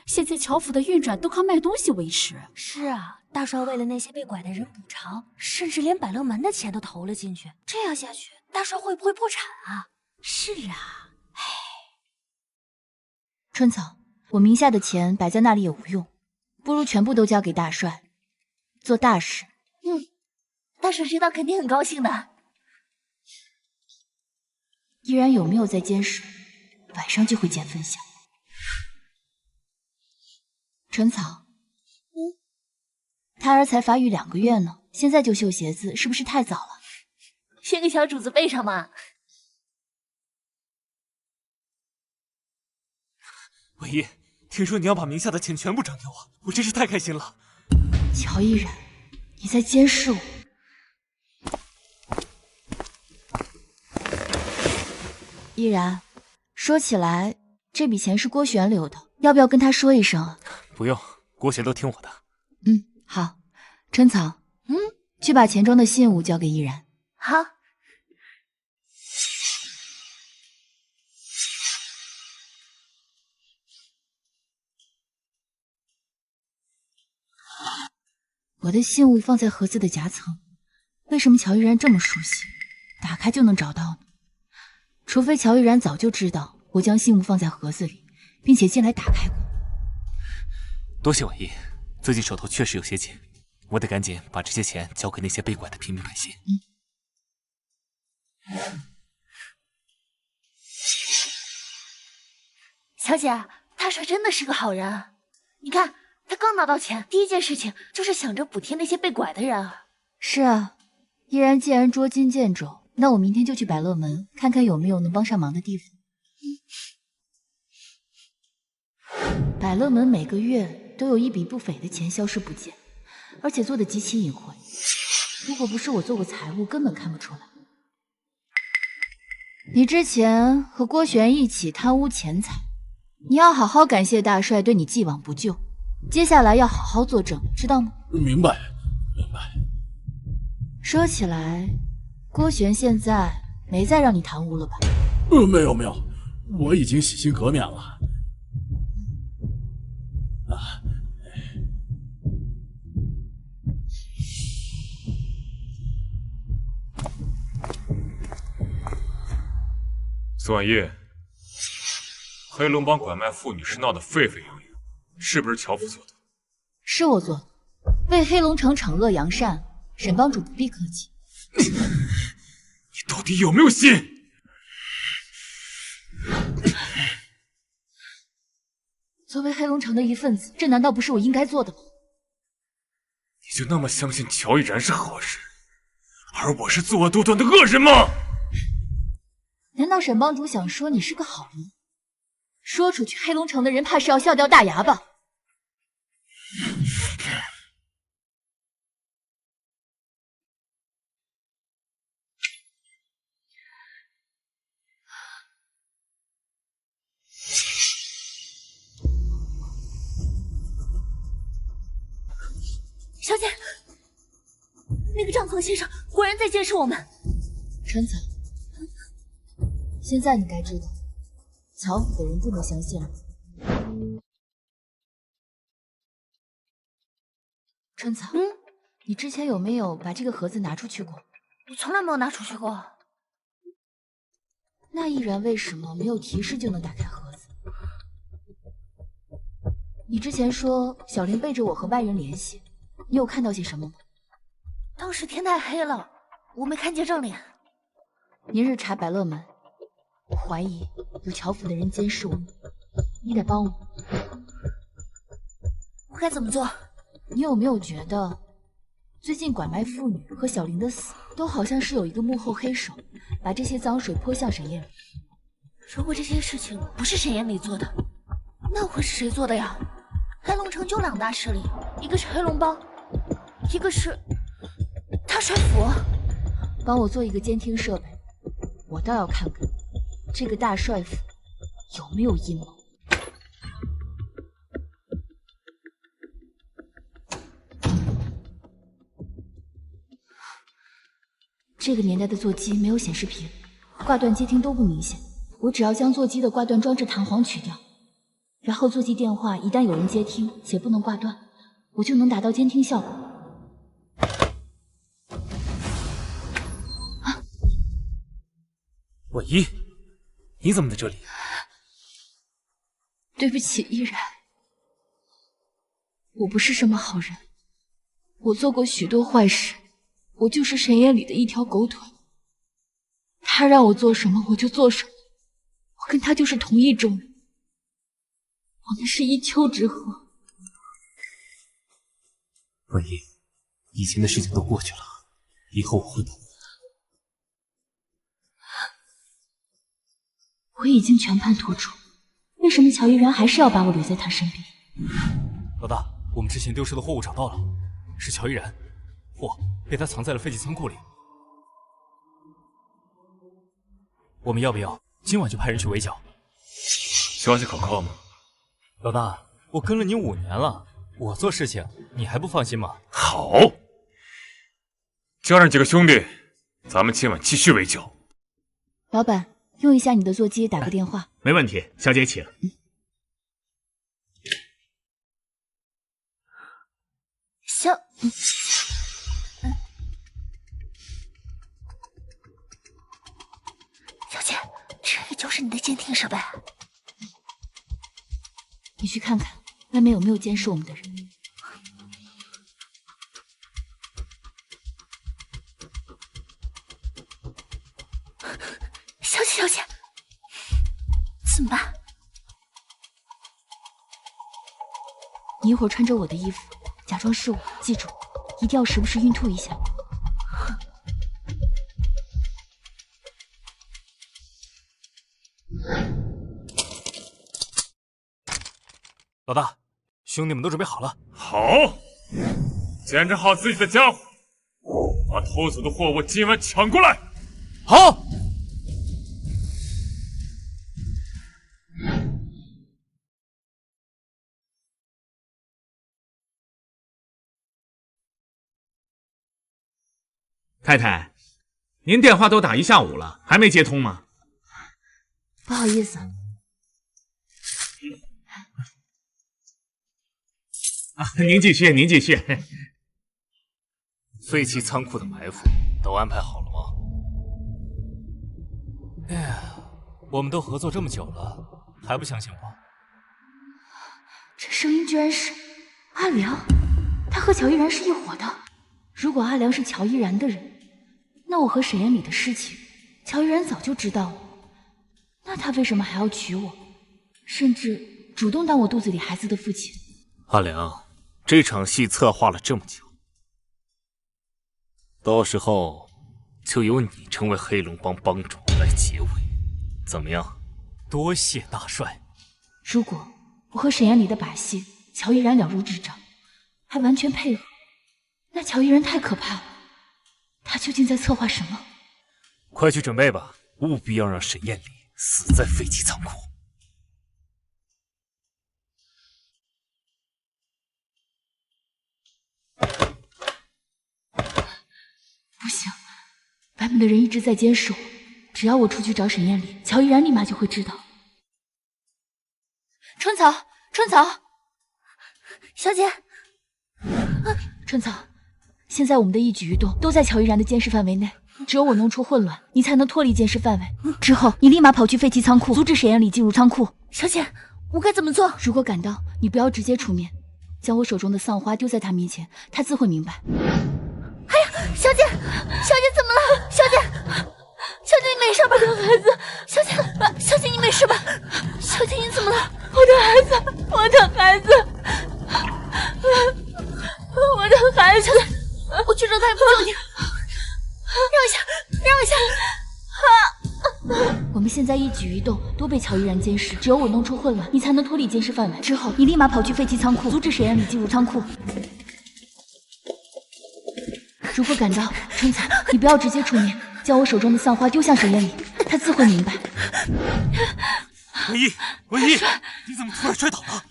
现在乔府的运转都靠卖东西维持。是啊，大帅为了那些被拐的人补偿，甚至连百乐门的钱都投了进去。这样下去，大帅会不会破产啊？是啊，唉，春草，我名下的钱摆在那里也无用，不如全部都交给大帅，做大事。大帅知道肯定很高兴的。依然有没有在监视？晚上就会见分晓。春草，胎儿才发育2个月呢，现在就绣鞋子，是不是太早了？先给小主子背上嘛。唯一，听说你要把名下的钱全部转给我，我真是太开心了。乔依然，你在监视我。依然，说起来，这笔钱是郭璇留的，要不要跟他说一声啊？不用，郭璇都听我的。好。春草，去把钱装的信物交给依然。好。我的信物放在盒子的夹层，为什么乔依然这么熟悉，打开就能找到呢？除非乔依然早就知道我将信物放在盒子里，并且进来打开过。多谢唯一，最近手头确实有些紧，我得赶紧把这些钱交给那些被拐的平民百姓。小姐，大帅真的是个好人。你看，他刚拿到钱，第一件事情就是想着补贴那些被拐的人啊。是啊，依然既然捉襟见肘，那我明天就去百乐门看看有没有能帮上忙的地方。百乐门每个月都有一笔不菲的钱消失不见，而且做得极其隐晦。如果不是我做过财务，根本看不出来。你之前和郭璇一起贪污钱财，你要好好感谢大帅对你既往不咎。接下来要好好作证，知道吗？明白，明白。说起来，郭璇现在没再让你贪污了吧？没有没有，我已经洗心革面了。苏婉叶，黑龙帮拐卖妇女是闹得沸沸扬扬，是不是乔府做的？是我做的，为黑龙城惩恶扬善，沈帮主不必客气。你到底有没有心？作为黑龙城的一份子，这难道不是我应该做的吗？你就那么相信乔依然是好人，而我是作恶多端的恶人吗？难道沈帮主想说你是个好人？说出去，黑龙城的人怕是要笑掉大牙吧？小姐，那个帐篷先生果然在监视我们。春草，现在你该知道，乔府的人不能相信了。春草，你之前有没有把这个盒子拿出去过？我从来没有拿出去过。那易然为什么没有提示就能打开盒子？你之前说小林背着我和外人联系，你有看到些什么吗？当时天太黑了，我没看见正脸。明日查百乐门，我怀疑有乔府的人监视我们，你得帮我。我该怎么做？你有没有觉得，最近拐卖妇女和小林的死，都好像是有一个幕后黑手，把这些脏水泼向沈燕里？如果这些事情不是沈燕里做的，那会是谁做的呀？黑龙城就2大势力，一个是黑龙帮，一个是大帅府。帮我做一个监听设备，我倒要看看这个大帅府有没有阴谋。这个年代的座机没有显示屏，挂断接听都不明显。我只要将座机的挂断装置弹簧取掉，然后座机电话一旦有人接听且不能挂断，我就能达到监听效果。婉一，你怎么在这里？对不起，依然，我不是什么好人，我做过许多坏事，我就是沈燕里的一条狗腿。他让我做什么我就做什么，我跟他就是同一种人，我们是一丘之貉。婉一，以前的事情都过去了，以后我会保护。我已经全盘托出，为什么乔依然还是要把我留在他身边？老大，我们之前丢失的货物找到了，是乔依然，货被他藏在了废弃仓库里。我们要不要今晚就派人去围剿？消息可靠吗？老大，我跟了你5年了，我做事情你还不放心吗？好，叫上几个兄弟，咱们今晚继续围剿。老板，用一下你的座机打个电话。没问题，小姐请。小姐，这个就是你的监听设备。你去看看外面有没有监视我们的人。小姐，怎么办？你一会儿穿着我的衣服，假装是我，记住，一定要时不时孕吐一下。老大，兄弟们都准备好了。好，检查好自己的家伙，把偷走的货物今晚抢过来。好。太太，您电话都打1下午了，还没接通吗？不好意思。您继续，您继续。废弃仓库的埋伏都安排好了吗？哎呀，我们都合作这么久了，还不相信我？这声音居然是阿良，他和乔依然是一伙的。如果阿良是乔依然的人，那我和沈燕里的事情，乔依然早就知道了。那他为什么还要娶我，甚至主动当我肚子里孩子的父亲？阿良，这场戏策划了这么久，到时候就由你成为黑龙帮帮主来结尾，怎么样？多谢大帅。如果我和沈燕里的把戏，乔依然了如指掌，还完全配合，那乔依然太可怕了。他究竟在策划什么？快去准备吧，务必要让沈燕里死在废弃仓库。不行，外面的人一直在监视我，只要我出去找沈燕里，乔依然立马就会知道。春草，小姐，春草，现在我们的一举一动都在乔依然的监视范围内，只有我弄出混乱，你才能脱离监视范围。之后，你立马跑去废弃仓库，阻止沈燕里进入仓库。小姐，我该怎么做？如果赶到，你不要直接出面，将我手中的丧花丢在他面前，他自会明白。哎呀，小姐，小姐怎么了？小姐，小姐你没事吧？我的孩子，小姐，小姐你没事吧？小姐你怎么了？我的孩子，我的孩子，我的孩子，我去找大夫救你。让一下，让一下！我们现在一举一动都被乔依然监视，只有我弄出混乱，你才能脱离监视范围。之后，你立马跑去废弃仓库，阻止沈燕里进入仓库。如果赶到，春彩，你不要直接出面，将我手中的丧花丢向沈燕里，他自会明白。文一，文一，你怎么突然摔倒了？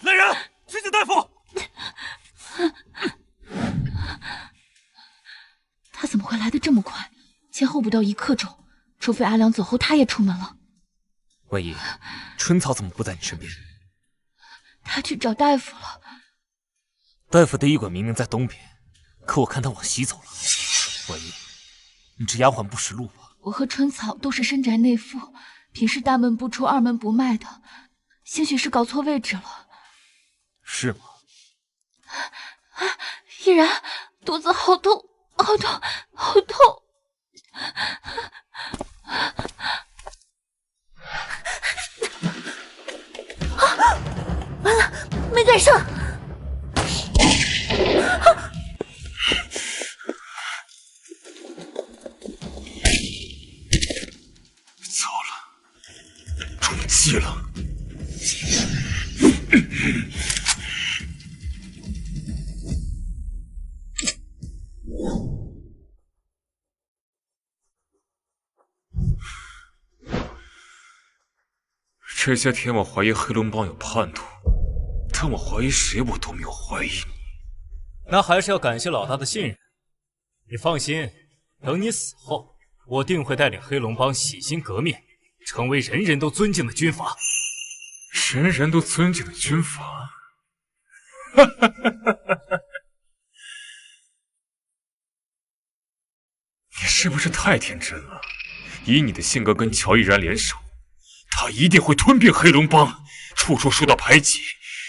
来人，去请大夫！他怎么会来得这么快？前后不到1刻钟，除非阿良走后他也出门了。文一，春草怎么不在你身边？他去找大夫了。大夫的医馆明明在东边，可我看他往西走了。文一，你这丫鬟不识路吧？我和春草都是深宅内妇，平时大门不出二门不迈的，兴许是搞错位置了。是吗？依然，肚子好痛，好痛，好痛！啊！完了，没赶上！糟了，中计了！这些天我怀疑黑龙帮有叛徒，但我怀疑谁我都没有怀疑你。那还是要感谢老大的信任。你放心，等你死后，我定会带领黑龙帮洗心革面，成为人人都尊敬的军阀。人人都尊敬的军阀？你是不是太天真了？以你的性格跟乔依然联手，他一定会吞并黑龙帮，处处受到排挤，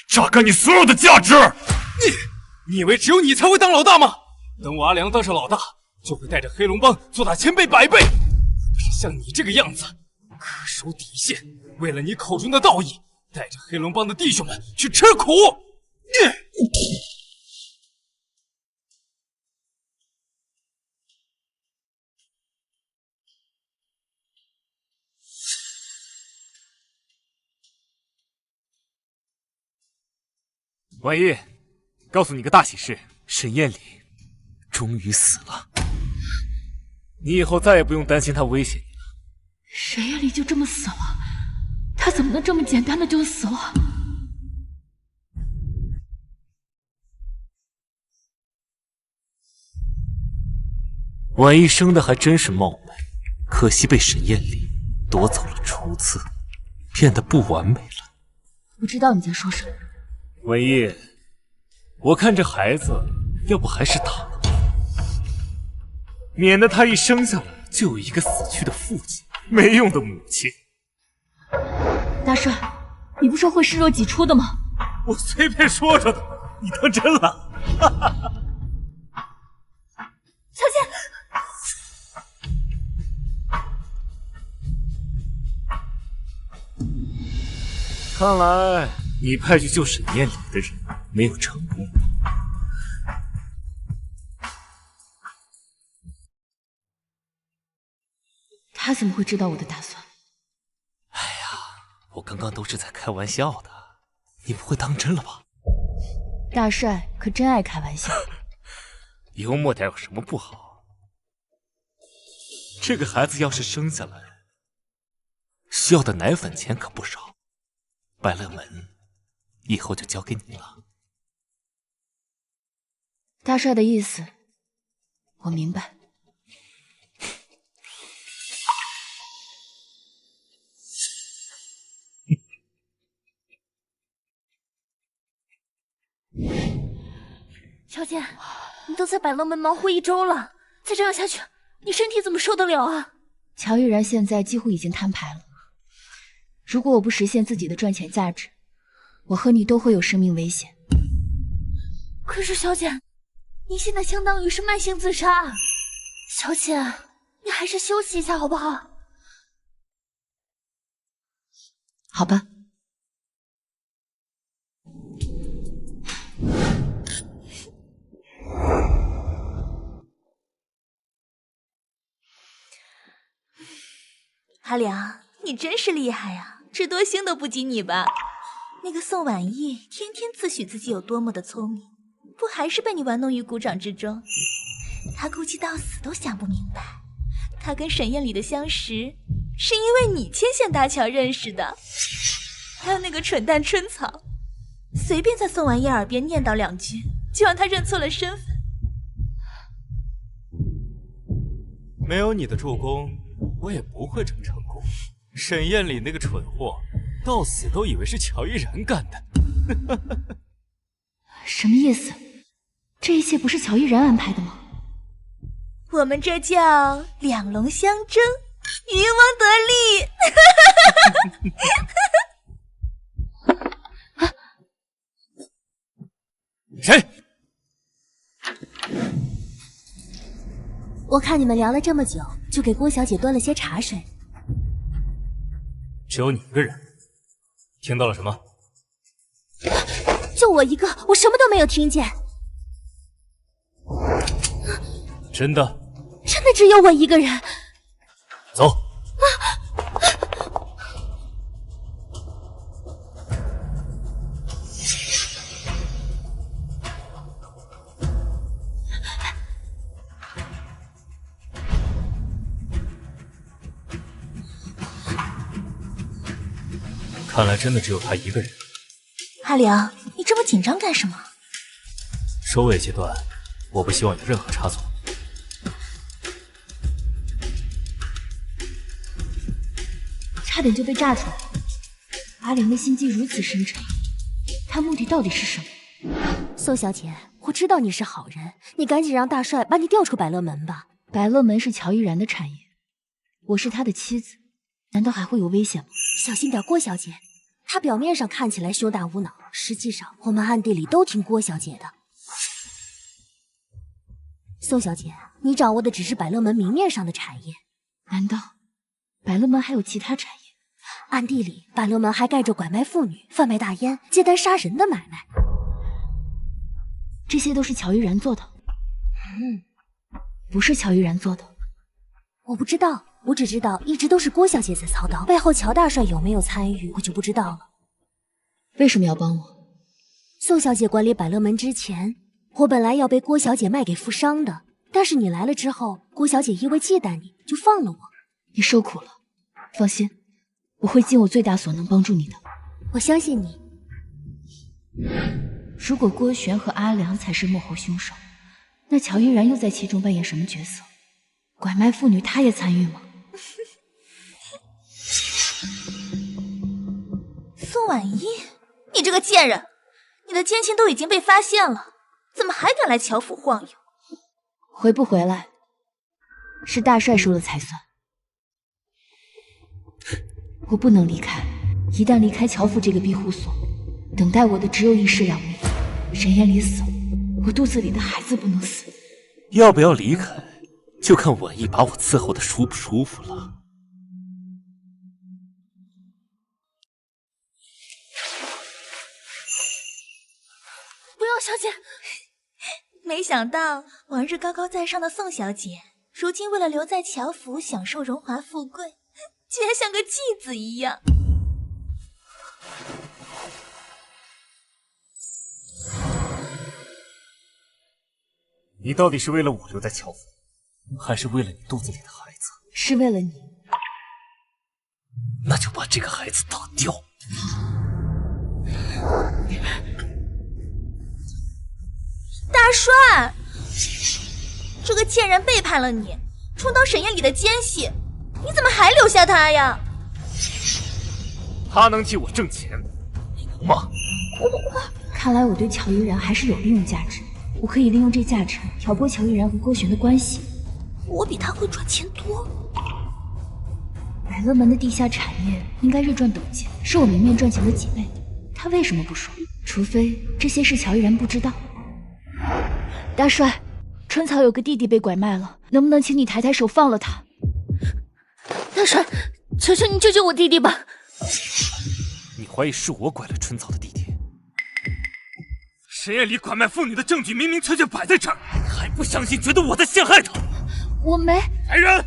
榨干你所有的价值。你以为只有你才会当老大吗？等我阿良当上老大，就会带着黑龙帮做大10倍100倍，不是像你这个样子，恪守底线，为了你口中的道义，带着黑龙帮的弟兄们去吃苦。婉玉，告诉你个大喜事，沈燕里终于死了。你以后再也不用担心他威胁你了。沈燕里就这么死了？他怎么能这么简单的就死了？婉玉生的还真是貌美，可惜被沈燕里夺走了初次，变得不完美了。不知道你在说什么。文一，我看这孩子要不还是打了吧，免得他一生下来就有一个死去的父亲，没用的母亲。大帅，你不说会视若己出的吗？我随便说说的，你当真了？小姐，看来你派去救沈燕里的人没有成功。他怎么会知道我的打算？哎呀，我刚刚都是在开玩笑的，你不会当真了吧？大帅可真爱开玩笑。幽默点有什么不好？这个孩子要是生下来，需要的奶粉钱可不少。百乐门以后就交给你了。大帅的意思，我明白。乔姐，你都在百乐门忙活1周了，再这样下去，你身体怎么受得了啊？乔玉然现在几乎已经摊牌了，如果我不实现自己的赚钱价值，我和你都会有生命危险。可是小姐，你现在相当于是慢性自杀，小姐，你还是休息一下好不好？好吧。阿良，你真是厉害呀，智多星都不及你吧？那个宋婉意天天自诩自己有多么的聪明，不还是被你玩弄于股掌之中？他估计到死都想不明白，他跟沈燕里的相识是因为你牵线搭桥认识的。还有那个蠢蛋春草，随便在宋婉意耳边念叨2句，就让他认错了身份。没有你的助攻，我也不会这么成功。沈燕里那个蠢货，到死都以为是乔依然干的。什么意思？这一切不是乔依然安排的吗？我们这叫两龙相争，渔翁得利。谁？我看你们聊了这么久，就给郭小姐端了些茶水。只有你一个人，听到了什么？就我一个，我什么都没有听见。真的？真的只有我一个人。走。看来真的只有他一个人。阿良，你这么紧张干什么？收尾阶段，我不希望有任何差错。差点就被炸出来。阿良的心机如此深沉，他目的到底是什么？宋小姐，我知道你是好人，你赶紧让大帅把你调出百乐门吧。百乐门是乔依然的产业，我是他的妻子，难道还会有危险吗？小心点，郭小姐。他表面上看起来胸大无脑，实际上我们暗地里都听郭小姐的。宋小姐，你掌握的只是百乐门明面上的产业，难道百乐门还有其他产业？暗地里，百乐门还盖着拐卖妇女、贩卖大烟、接单杀人的买卖。这些都是乔依然做的？不是乔依然做的。我不知道。我只知道一直都是郭小姐在操刀，背后乔大帅有没有参与，我就不知道了。为什么要帮我？宋小姐管理百乐门之前，我本来要被郭小姐卖给富商的，但是你来了之后，郭小姐因为忌惮你，就放了我。你受苦了，放心，我会尽我最大所能帮助你的。我相信你。如果郭璇和阿良才是幕后凶手，那乔依然又在其中扮演什么角色？拐卖妇女，她也参与吗？宋婉意，你这个贱人，你的奸情都已经被发现了，怎么还敢来乔府晃悠？回不回来，是大帅说了才算。我不能离开，一旦离开乔府这个庇护所，等待我的只有一尸两命。沈燕离死了，我肚子里的孩子不能死。要不要离开，就看婉意把我伺候的舒不舒服了。小姐，没想到往日高高在上的宋小姐，如今为了留在乔府享受荣华富贵，居然像个妓子一样。你到底是为了我留在乔府，还是为了你肚子里的孩子？是为了你。那就把这个孩子打掉。大帅，这个贱人背叛了你，充当沈燕里的奸细，你怎么还留下他呀？他能替我挣钱，你能吗？看来我对乔依然还是有利用价值，我可以利用这价值挑拨乔依然和郭璇的关系，我比他会赚钱多。百乐门的地下产业应该日赚斗金，是我明面赚钱的几倍。他为什么不说？除非这些事乔依然不知道。大帅，春草有个弟弟被拐卖了，能不能请你抬抬手放了他？大帅，求求你救救我弟弟吧！你怀疑是我拐了春草的弟弟？实验里拐卖妇女的证据明明确摆在这儿，还不相信，觉得我在陷害他？我没。来人！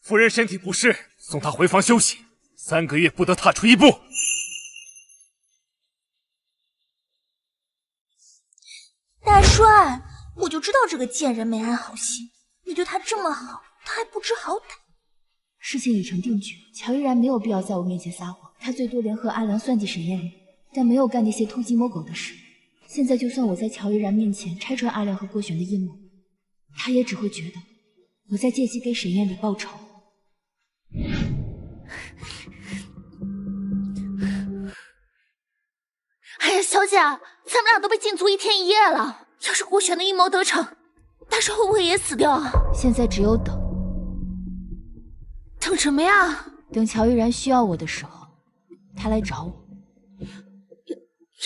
夫人身体不适，送她回房休息，3个月不得踏出一步。大帅，我就知道这个贱人没安好心，你对他这么好，他还不知好歹。事情已成定局，乔依然没有必要在我面前撒谎。他最多联合阿良算计沈燕里，但没有干那些偷鸡摸狗的事。现在就算我在乔依然面前拆穿阿良和郭璇的阴谋，他也只会觉得我在借机给沈燕里报仇。哎呀，小姐，咱们俩都被禁足1天1夜了。要是郭璇的阴谋得逞，大帅会不会也死掉啊？现在只有等。等什么呀？等乔依然需要我的时候，他来找我。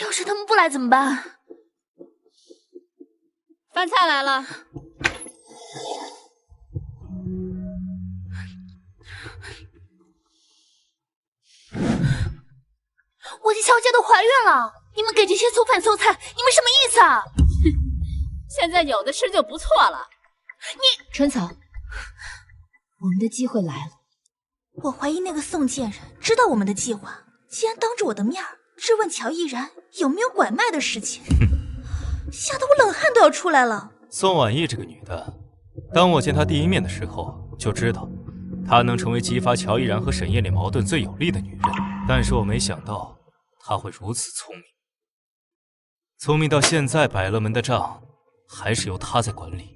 要是他们不来怎么办？饭菜来了。我的小姐都怀孕了，你们给这些囚犯送菜，你们什么意思啊？现在有的吃就不错了。你春草，我们的机会来了。我怀疑那个宋贱人知道我们的计划，竟然当着我的面质问乔依然有没有拐卖的事情，吓得我冷汗都要出来了。宋婉意这个女的，当我见她第一面的时候，就知道她能成为激发乔依然和沈燕里矛盾最有力的女人。但是我没想到她会如此聪明，聪明到现在百乐门的账还是由她在管理。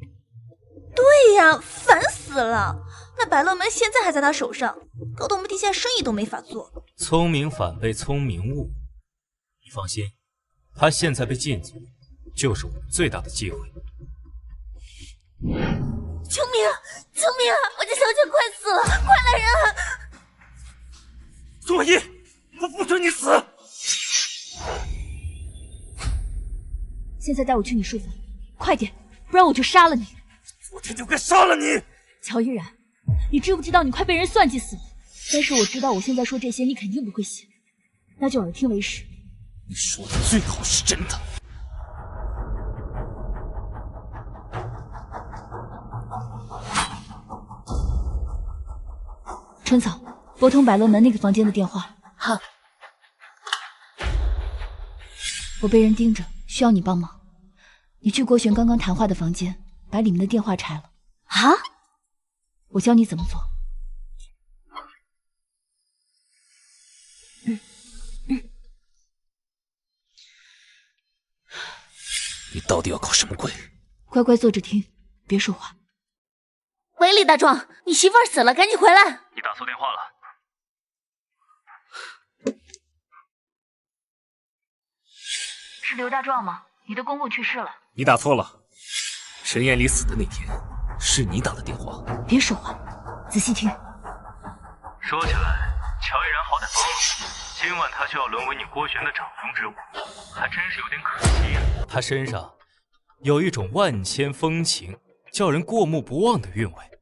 对呀，烦死了！那百乐门现在还在他手上，搞得我们地下生意都没法做。聪明反被聪明误，你放心，他现在被禁足，就是我们最大的机会。救命！救命！我的小姐快死了，快来人！宋婉意，我不准你死！现在带我去你书房，快点，不然我就杀了你！昨天就该杀了你！乔依然，你知不知道你快被人算计死了？但是我知道我现在说这些你肯定不会信，那就耳听为实。你说的最好是真的。春草，拨通百乐门那个房间的电话。好。我被人盯着，需要你帮忙。你去郭璇刚刚谈话的房间，把里面的电话拆了。啊？我教你怎么做。你到底要搞什么鬼？乖乖坐着听，别说话。喂，李大壮，你媳妇儿死了，赶紧回来！你打错电话了。是刘大壮吗？你的公公去世了。你打错了，沈燕里死的那天，是你打的电话。别说话，仔细听。说起来，乔依然好歹帮了我，今晚他就要沦为你郭璇的掌中之物，还真是有点可惜呀。他身上有一种万千风情，叫人过目不忘的韵味，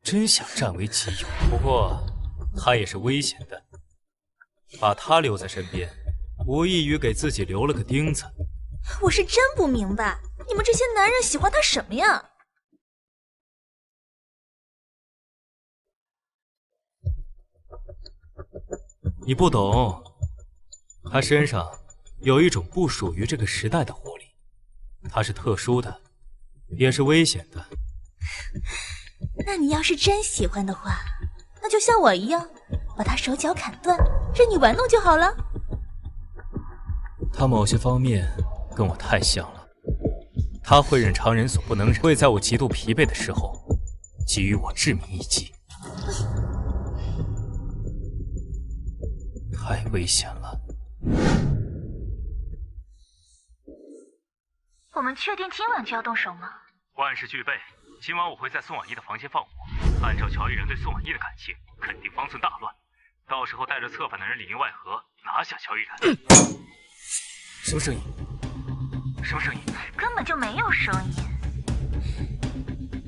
真想占为己有。不过他也是危险的，把他留在身边，无异于给自己留了个钉子。我是真不明白，你们这些男人喜欢他什么呀？你不懂，他身上有一种不属于这个时代的活力，它是特殊的，也是危险的。那你要是真喜欢的话，那就像我一样，把他手脚砍断，任你玩弄就好了。他某些方面跟我太像了，他会忍常人所不能忍，会在我极度疲惫的时候给予我致命一击。太危险了。我们确定今晚就要动手吗？万事俱备，今晚我会在宋婉一的房间放火，按照乔一人对宋婉一的感情，肯定方寸大乱。到时候带着策反的人里应外合，拿下乔一然。什么声音？什么声音？根本就没有声音。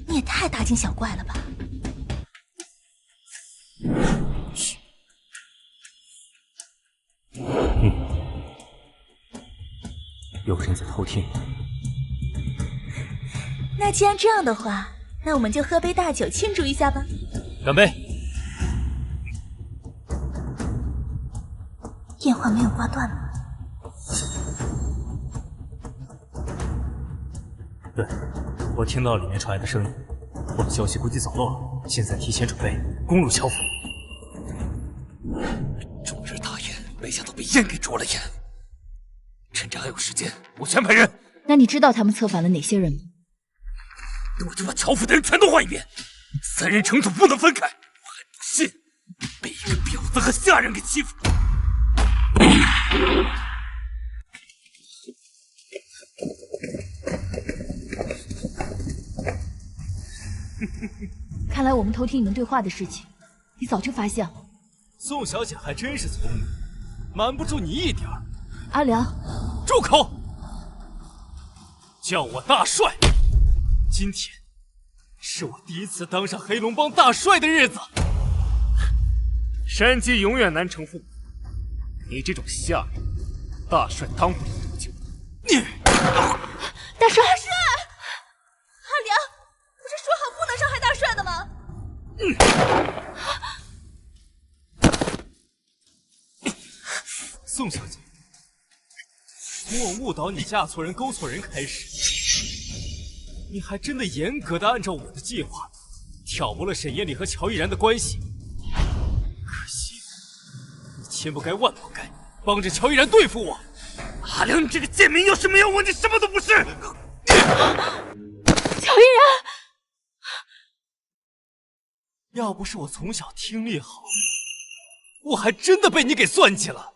你也太大惊小怪了吧！嘘。有人在偷听。那既然这样的话，那我们就喝杯大酒庆祝一下吧。干杯！电话没有挂断吗？对，我听到里面传来的声音，我的消息估计走漏了，现在提前准备攻入乔府。终日大宴，没想到被烟给灼了眼。趁着还有时间，我全派人。那你知道他们策反了哪些人吗？我就把乔府的人全都换一遍，3人成组不能分开。我还不信被一个婊子和下人给欺负。看来我们偷听你们对话的事情，你早就发现了。宋小姐还真是聪明，瞒不住你一点儿。阿良，住口！叫我大帅。今天是我第一次当上黑龙帮大帅的日子。山鸡永远难成父母，你这种下人，大帅当不了多久。大帅，阿良，不是说好不能伤害大帅的吗？宋小姐，从我误导你嫁错人勾错人开始，你还真的严格的按照我的计划，挑拨了沈艳丽和乔逸然的关系。可惜，你千不该万不该帮着乔逸然对付我。阿良，你这个贱民，要是没有我，你什么都不是。乔逸然，要不是我从小听力好，我还真的被你给算计了。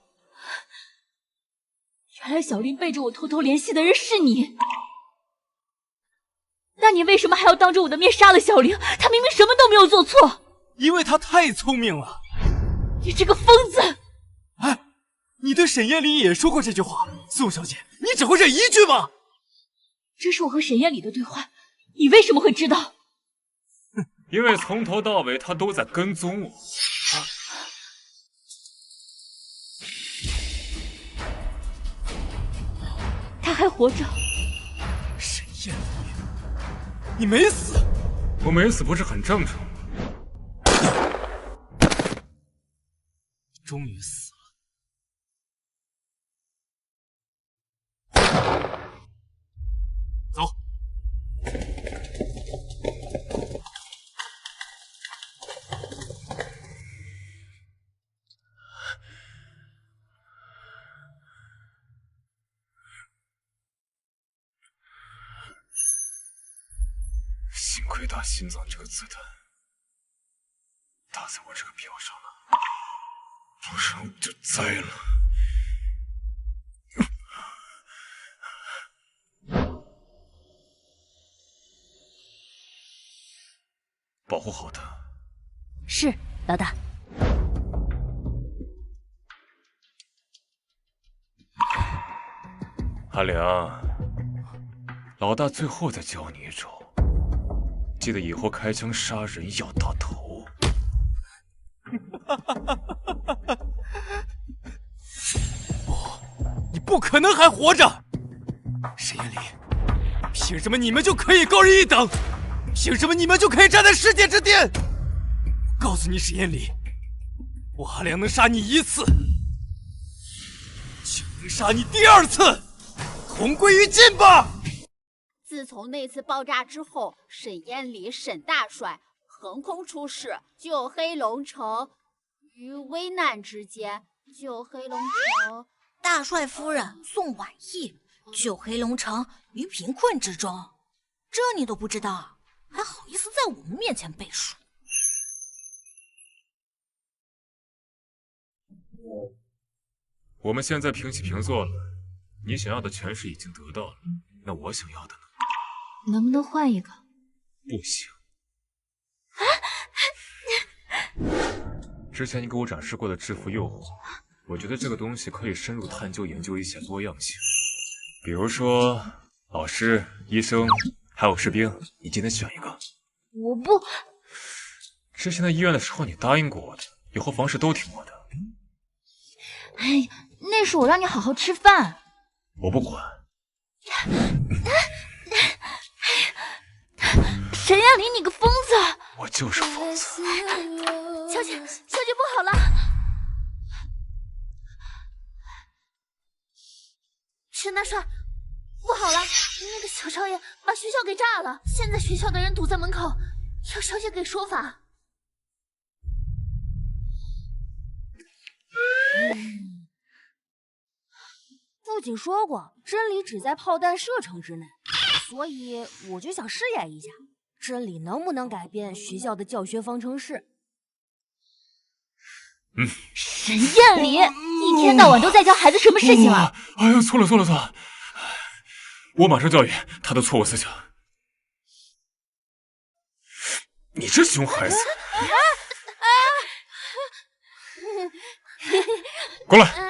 原来小林背着我偷偷联系的人是你，那你为什么还要当着我的面杀了小林？他明明什么都没有做错。因为他太聪明了。你这个疯子！哎，你对沈艳丽也说过这句话，宋小姐，你只会这一句吗？这是我和沈艳丽的对话，你为什么会知道？因为从头到尾他都在跟踪我。他还活着。沈艳丽，你没死？我没死不是很正常吗？终于死了。走。幸亏打心脏这个子弹打在我这个表上了，不然我就栽了。保护好他。是，老大。阿良，老大最后再教你一招，记得以后开枪杀人要到头。不，你不可能还活着！沈艳丽，凭什么你们就可以高人一等？凭什么你们就可以站在世界之巅？我告诉你，沈艳丽，我阿良能杀你1次，就能杀你第2次，同归于尽吧！自从那次爆炸之后，沈艳丽、沈大帅横空出世，救黑龙城于危难之间，救黑龙城。大帅夫人宋婉意救黑龙城于贫困之中，这你都不知道，还好意思在我们面前背书？我们现在平起平坐了，你想要的权势已经得到了，那我想要的呢？能不能换一个？不行。之前你给我展示过的制服诱惑，我觉得这个东西可以深入探究研究一下多样性，比如说老师、医生，还有士兵，你今天选一个。我不。之前在医院的时候你答应过我的，以后房事都听我的。哎，那是我让你好好吃饭。我不管。沈燕离，你个疯子！我就是疯子。小姐不好了！沈大帅，不好了！那个小少爷把学校给炸了，现在学校的人堵在门口，要小姐给说法。父亲说过，真理只在炮弹射程之内，所以我就想试验一下，真理能不能改变学校的教学方程式。沈燕离，一天到晚都在教孩子什么事情啊？哎呀，错了，我马上教育他的错误思想。你这熊孩子！过来。